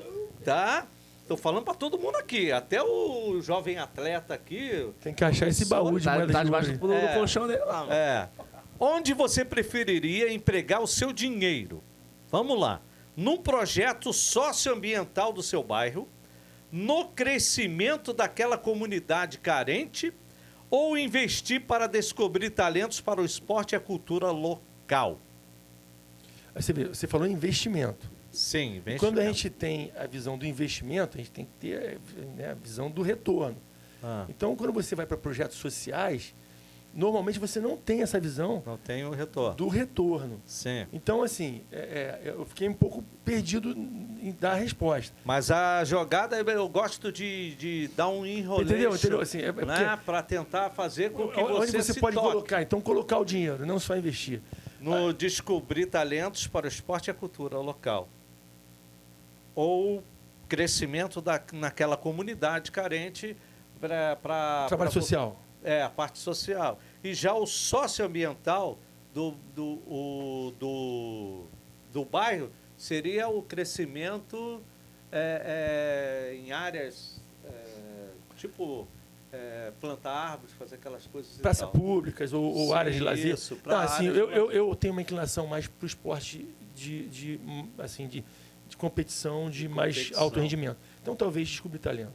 tá? Tô falando pra todo mundo aqui, até o jovem atleta aqui. Tem que achar esse baú de Tá, moedas tá de debaixo ouro. do É. colchão dele lá. mano. Onde você preferiria empregar o seu dinheiro? Vamos lá. Num projeto socioambiental do seu bairro, no crescimento daquela comunidade carente ou investir para descobrir talentos para o esporte e a cultura local? Aí você falou em investimento. Sim, E investimento. quando a gente tem a visão do investimento, a gente tem que ter, né, a visão do retorno. Ah, Então, quando você vai para projetos sociais, normalmente você não tem essa visão não tem o retorno. do retorno. Sim. Então, assim, eu fiquei um pouco perdido em dar a resposta. Mas a jogada, eu gosto de dar um enrolation. Entendeu? Assim, porque né? Para tentar fazer com que onde você se pode toque colocar? Então, colocar o dinheiro, não só investir. no descobrir talentos para o esporte e a cultura local. Ou crescimento naquela comunidade carente para... Trabalho social. A parte social. E já o socioambiental do bairro seria o crescimento em áreas tipo plantar árvores, fazer aquelas coisas e Praça tal. públicas ou Sim, áreas de lazer. isso, Não, pra assim, áreas de eu tenho uma inclinação mais para o esporte de competição, de mais competição. alto rendimento. Então, talvez descobrir talento.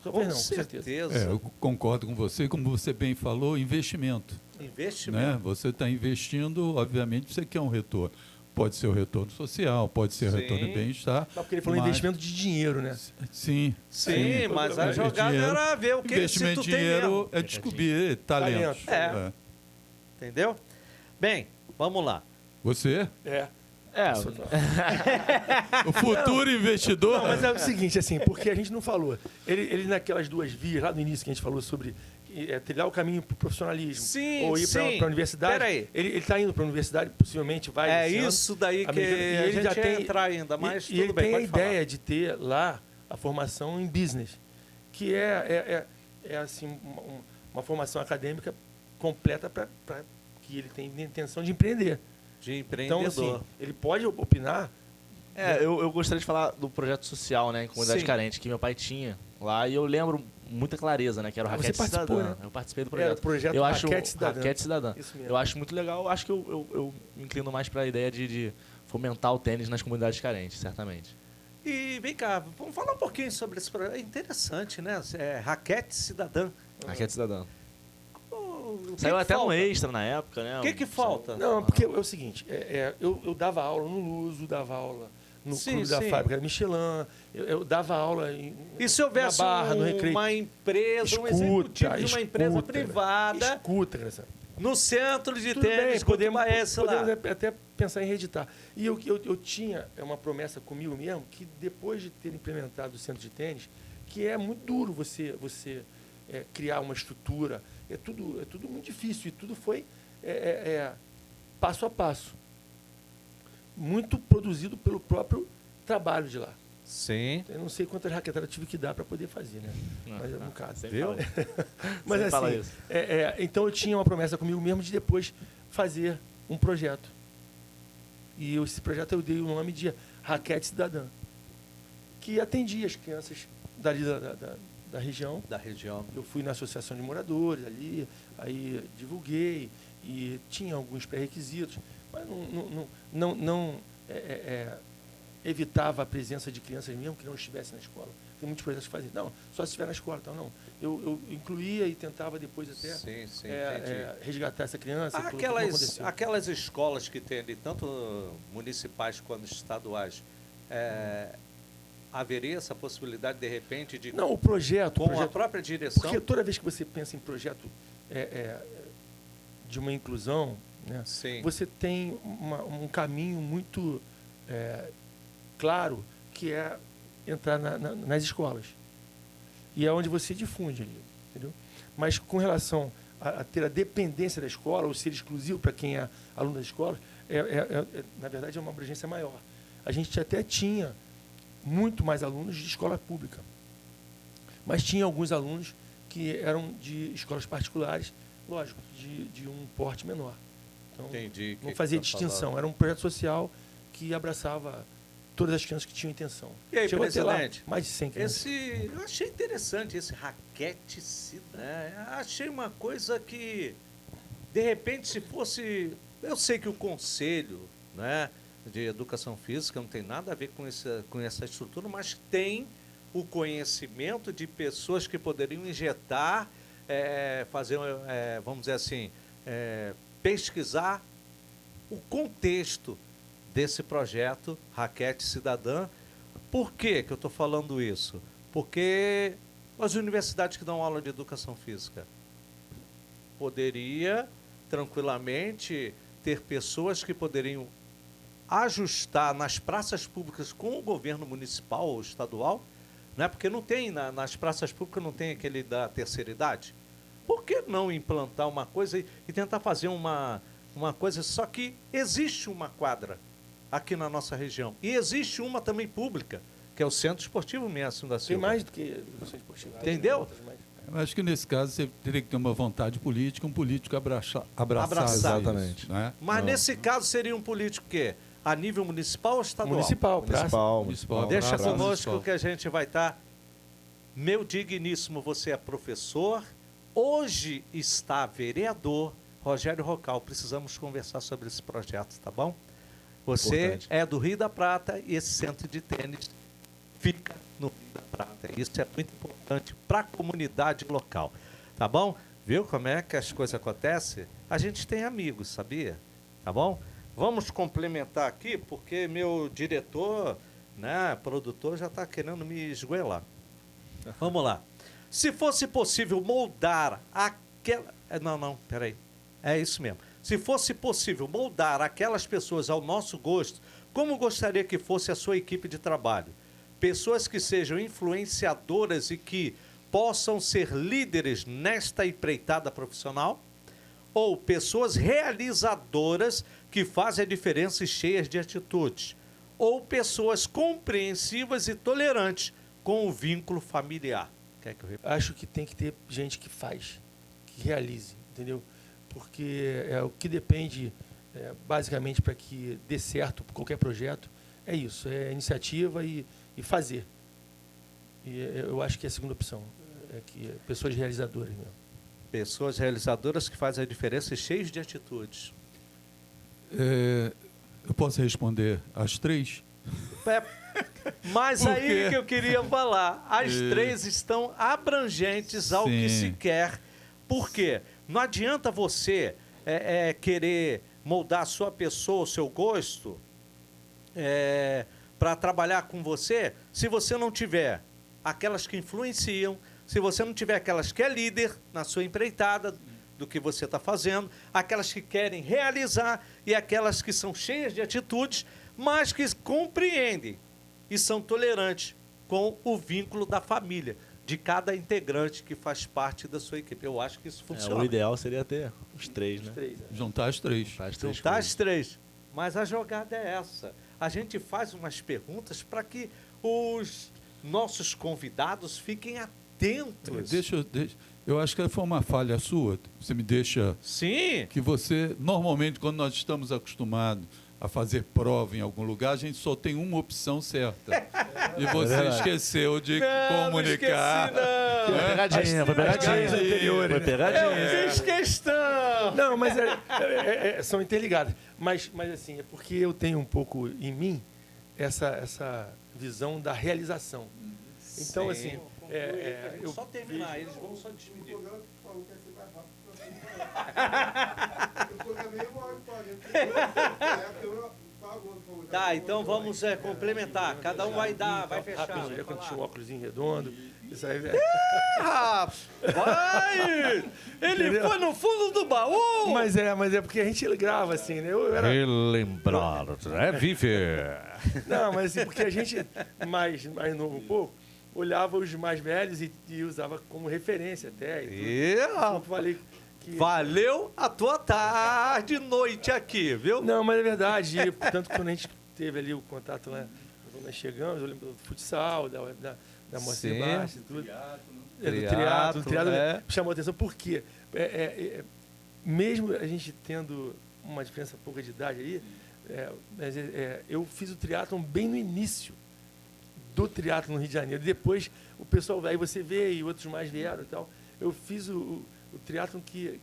Talvez Com não, com certeza. certeza. Eu concordo com você, como você bem falou, investimento. Investimento. Né? Você está investindo, obviamente, você quer um retorno. Pode ser o retorno social, pode ser o Sim. retorno de bem-estar. Não, porque ele falou mas- investimento de dinheiro, né? Sim. Sim, mas a É, jogada dinheiro- era ver o que se investimento tu de tem dinheiro mesmo. é descobrir talentos. Talento. Entendeu? Bem, vamos lá. Você, o futuro investidor, Não, mas é o seguinte, assim, porque a gente não falou. Ele naquelas duas vias, lá no início que a gente falou sobre trilhar o caminho para o profissionalismo Sim, ou ir para sim. a universidade. Peraí. Ele está indo para a universidade, possivelmente vai. É esse ano. isso daí que Americano. E a ele gente já ia tem- entrar ainda, mas E tudo ele bem, tem a pode falar. ideia de ter lá a formação em business, que é assim, uma formação acadêmica completa para que ele tem intenção de empreender. De Então, empreendedor. assim, ele pode opinar. Eu gostaria de falar do projeto social, né, em comunidade Sim. carente, que meu pai tinha lá, e eu lembro muita clareza, né, que era o Você Raquete participou, Cidadã. né? Eu participei do Era projeto. o projeto eu acho Raquete Cidadã. Raquete Cidadã. Isso mesmo. Eu acho muito legal, acho que eu me inclino mais para a ideia de fomentar o tênis nas comunidades carentes, certamente. E vem cá, vamos falar um pouquinho sobre esse projeto. É interessante, né? Raquete Cidadã. Raquete Cidadã. O que Saiu que até falta? no Extra na época, né? O que falta? Não, porque é o seguinte, eu dava aula no Luso, dava aula no Sim, clube da sim. fábrica Michelin, eu dava aula E se houvesse na Barra, no Recreio. uma empresa, um executivo de uma empresa privada Escuta, Graça. no centro de Tudo bem, tênis, podemos lá. até pensar em reeditar. E eu tinha uma promessa comigo mesmo, que depois de ter implementado o centro de tênis, que é muito duro você criar uma estrutura, é tudo muito difícil, e tudo foi passo a passo. Muito produzido pelo próprio trabalho de lá. Sim. Eu não sei quantas raquetadas eu tive que dar para poder fazer, né? Mas no caso. Sempre Viu? fala isso. Mas Sempre fala assim, isso. então eu tinha uma promessa comigo mesmo de depois fazer um projeto. E esse projeto eu dei o nome de Raquete Cidadã, que atendia as crianças dali da região. Da região. Eu fui na associação de moradores ali, aí divulguei e tinha alguns pré-requisitos, mas não evitava a presença de crianças mesmo que não estivessem na escola. Tem muitos projetos que fazem, não, só se estiver na escola, então não. Eu incluía e tentava depois até Sim, entendi. resgatar essa criança. Aquelas escolas que tem ali, tanto municipais quanto estaduais, haveria essa possibilidade, de repente, de Não, o projeto... a própria direção... Porque toda vez que você pensa em projeto de uma inclusão, né, Sim. você tem um caminho muito claro, que é entrar nas escolas. E é onde você difunde ali, entendeu? Mas com relação a ter a dependência da escola, ou ser exclusivo para quem é aluno da escola, na verdade é uma abrangência maior. A gente até tinha muito mais alunos de escola pública, mas tinha alguns alunos que eram de escolas particulares, lógico, de um porte menor. Então, Entendi. não fazia distinção. Era um projeto social que abraçava todas as crianças que tinham intenção. E aí, Chegou a ter lá presidente? mais de 100 crianças. Eu achei interessante esse raquete cidadã. Achei uma coisa que, de repente, se fosse... Eu sei que o Conselho, né, de Educação Física não tem nada a ver com essa estrutura, mas tem o conhecimento de pessoas que poderiam injetar, fazer, vamos dizer assim, pesquisar o contexto desse projeto Raquete Cidadã. Por que eu estou falando isso? Porque as universidades que dão aula de educação física poderia tranquilamente ter pessoas que poderiam ajustar nas praças públicas com o governo municipal ou estadual, né? Porque não tem, nas praças públicas não tem aquele da terceira idade. Por que não implantar uma coisa e tentar fazer uma coisa? Só que existe uma quadra aqui na nossa região. E existe uma também pública, que é o Centro Esportivo Mestre da Silva. Tem mais do que educação esportiva. Entendeu? Eu acho que nesse caso você teria que ter uma vontade política, um político abraçar. Exatamente. Isso, né? Mas nesse caso seria um político que a nível municipal ou estadual? Municipal. Deixa praça conosco municipal. que a gente vai estar. Meu digníssimo, você é professor, hoje está vereador Rogério Rocal. Precisamos conversar sobre esse projeto, tá bom? Você Importante. é do Rio da Prata e esse centro de tênis fica no Rio da Prata. Isso é muito importante para a comunidade local, tá bom? Viu como é que as coisas acontecem? A gente tem amigos, sabia? Tá bom? Vamos complementar aqui, porque meu diretor, né, produtor, já está querendo me esgoelar. Vamos lá. Se fosse possível moldar aquela... Não, peraí. É isso mesmo. Se fosse possível moldar aquelas pessoas ao nosso gosto, como gostaria que fosse a sua equipe de trabalho? Pessoas que sejam influenciadoras e que possam ser líderes nesta empreitada profissional? Ou pessoas realizadoras que fazem a diferença e cheias de atitudes? Ou pessoas compreensivas e tolerantes com o vínculo familiar? Quer que eu repita? Acho que tem que ter gente que faz, que realize, entendeu? Porque o que depende, basicamente, para que dê certo qualquer projeto, é isso, é iniciativa e fazer. E eu acho que é a segunda opção, que pessoas realizadoras mesmo. Pessoas realizadoras que fazem a diferença e cheias de atitudes. Eu posso responder as três? Mas Por aí quê? que eu queria falar, as três estão abrangentes ao que se quer. Por quê? Não adianta você querer moldar a sua pessoa, o seu gosto, para trabalhar com você se você não tiver aquelas que influenciam, se você não tiver aquelas que é líder na sua empreitada do que você está fazendo, aquelas que querem realizar e aquelas que são cheias de atitudes, mas que compreendem e são tolerantes com o vínculo da família, de cada integrante que faz parte da sua equipe. Eu acho que isso funciona. O ideal seria ter os 3, né? Os 3, né? Juntar as 3. Juntar as 3. Mas a jogada é essa. A gente faz umas perguntas para que os nossos convidados fiquem atentos. Eu acho que foi uma falha sua. Você me deixa... Sim. Que você, normalmente, quando nós estamos acostumados a fazer prova em algum lugar, a gente só tem uma opção certa. E você esqueceu de comunicar. Não Foi pegadinha, foi pegadinha. Foi pegadinha. Eu fiz questão. Não, mas são interligadas. Mas assim, é porque eu tenho um pouco em mim essa visão da realização. Então, assim... eu só terminar, eles vão só despedir. Tá, então vamos complementar. Cada um vai fechar. Rapidinho, quando tinha um óculos redondo. Isso aí, Rapaz! Ele Entendeu? foi no fundo do baú! mas é porque a gente grava assim, né? Eu era... Relembrar é viver. Não, mas assim, porque a gente, mais novo um pouco, olhava os mais velhos e usava como referência até. Eu falei que... Valeu a tua tarde e noite aqui, viu? Não, mas é verdade. E, tanto que quando a gente teve ali o contato lá, quando nós chegamos, eu lembro do futsal, da Moacir Bastos e tudo. Do triatlo, chamou a atenção. Por quê? Mesmo a gente tendo uma diferença pouca de idade aí, eu fiz o triatlon bem no início do triatlon no Rio de Janeiro. Depois o pessoal vai, você vê, e outros mais vieram e tal. Eu fiz o triatlon que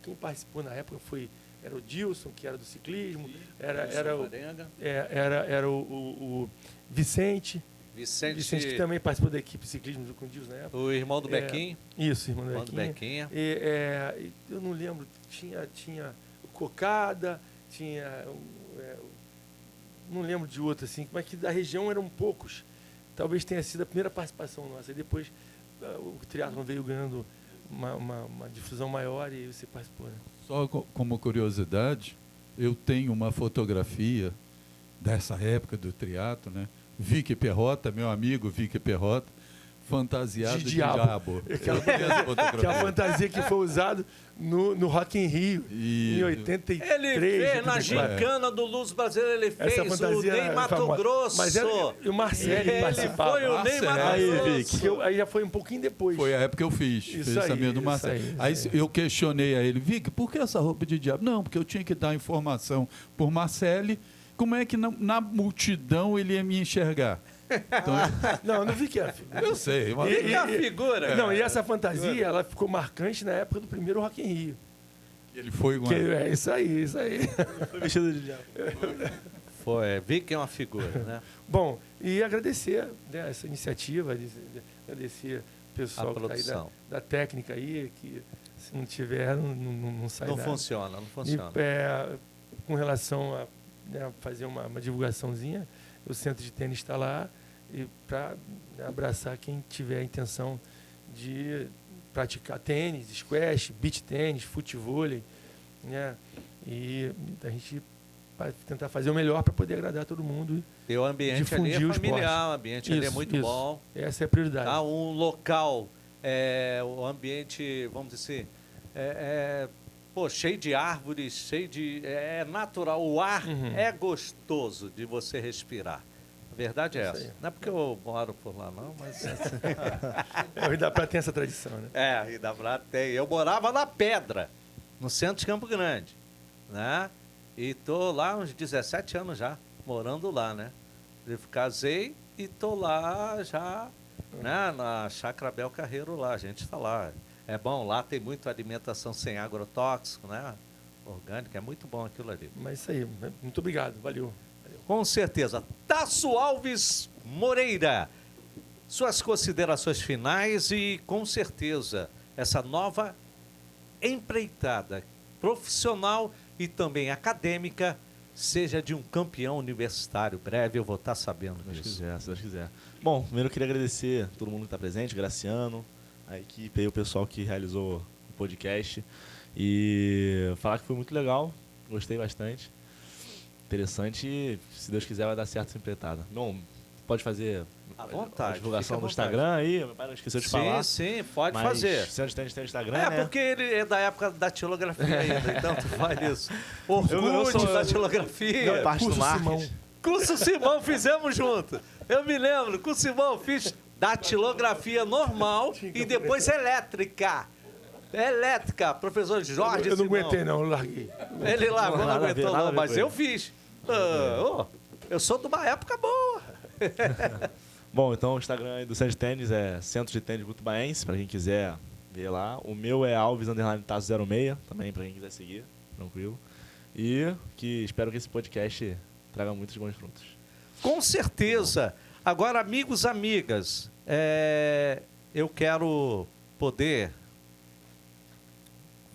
quem participou na época era o Dilson, que era do ciclismo, era o Vicente. Vicente que também participou da equipe de ciclismo com o Dilson na época. O irmão do Bequim. Isso, irmão do Bequinha. Eu não lembro, tinha o Cocada, não lembro de outro assim, mas que da região eram poucos. Talvez tenha sido a primeira participação nossa. E depois o triatlon veio ganhando uma difusão maior e você participou. Né? Só como curiosidade, eu tenho uma fotografia dessa época do triatlo, né? Vicky Perrota, meu amigo Vicky Perrota, fantasiado de diabo. Que é a fantasia que foi usada no Rock in Rio, em 83. Ele fez na gincana do Luz Brasileiro, ele fez o Ney Mato Grosso. Mas o Marcelo participava. Foi o Ney Mato Grosso. Aí já foi um pouquinho depois. Foi a época que eu fiz. Fez essa minha do Marcelo. Aí eu questionei a ele, Vicky, por que essa roupa de diabo? Não, porque eu tinha que dar informação por Marcele. Como é que na multidão ele ia me enxergar? Então, não vi que é figura. Eu sei. Mas... E a figura? Não, e essa fantasia, ela ficou marcante na época do primeiro Rock in Rio. Ele foi com isso aí. Foi vestido de diabo. Foi, vi que é uma figura, né? Bom, e agradecer essa iniciativa, agradecer o pessoal que tá aí da técnica aí, que se não tiver, não sai nada. Não funciona. E, com relação a fazer uma divulgaçãozinha, o centro de tênis está lá e para abraçar quem tiver a intenção de praticar tênis, squash, beach tênis, futevôlei, né? E a gente vai tentar fazer o melhor para poder agradar todo mundo. E o ambiente ali é familiar, o ambiente ali é muito bom. Essa é a prioridade. Um local, o ambiente, vamos dizer cheio de árvores, cheio de... É natural, o ar é gostoso de você respirar. A verdade é essa. Não é porque eu moro por lá, não, mas... O Idabrá tem essa tradição, né? O Idabrá tem. Eu morava na Pedra, no centro de Campo Grande, né? E tô lá uns 17 anos já, morando lá, né? Eu casei e tô lá já, né? Na Chácara Bel Carreiro lá, a gente está lá. É bom, lá tem muita alimentação sem agrotóxico, né? Orgânica, é muito bom aquilo ali. Mas isso aí, muito obrigado, valeu. Com certeza. Tasso Alves Moreira, suas considerações finais e, com certeza, essa nova empreitada profissional e também acadêmica seja de um campeão universitário. Breve eu vou estar sabendo Se Deus disso. quiser, se Deus quiser. Bom, primeiro eu queria agradecer a todo mundo que está presente, Graciano, a equipe aí, o pessoal que realizou o podcast. E falar que foi muito legal, gostei bastante. Interessante e, se Deus quiser, vai dar certo essa empreitada. Bom, pode fazer À vontade, a divulgação fica à do Instagram aí, meu pai não esqueceu de falar. Sim, pode Mas fazer. Centro de Tênis tem o Instagram, É, né? porque ele é da época da datilografia ainda, então tu faz isso. Orkut, eu sou- datilografia. Não, parte do Curso marketing. Simão. Curso Simão fizemos junto. Eu me lembro, curso Simão fiz datilografia normal e depois elétrica. Elétrica, professor Jorge Eu não Simão. aguentei, não, eu larguei. Ele largou, não Nada a ver, aguentou nada a não, ver mas com eu ele. fiz. Eu sou de uma época boa. Bom, então o Instagram aí do Centro de Tênis é Centro de Tênis Gutubaense, pra quem quiser ver lá. O meu é Alves_Tasso06, também pra quem quiser seguir, tranquilo. E que espero que esse podcast traga muitos bons frutos. Com certeza. Agora, amigos, amigas, eu quero poder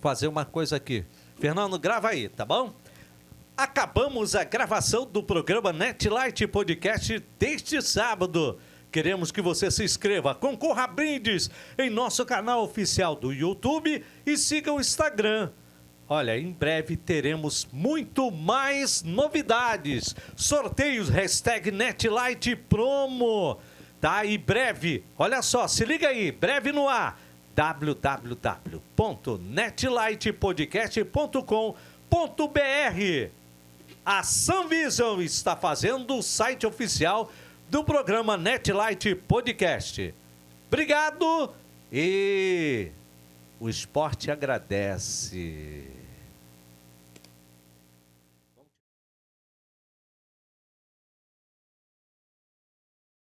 fazer uma coisa aqui. Fernando, grava aí, tá bom? Acabamos a gravação do programa Netlight Podcast deste sábado. Queremos que você se inscreva, concorra a brindes em nosso canal oficial do YouTube e siga o Instagram. Olha, em breve teremos muito mais novidades. Sorteios, #NetlightPromo. Tá? E breve, olha só, se liga aí, breve no ar. www.netlightpodcast.com.br. A Sunvision está fazendo o site oficial do programa Netlight Podcast. Obrigado e o esporte agradece.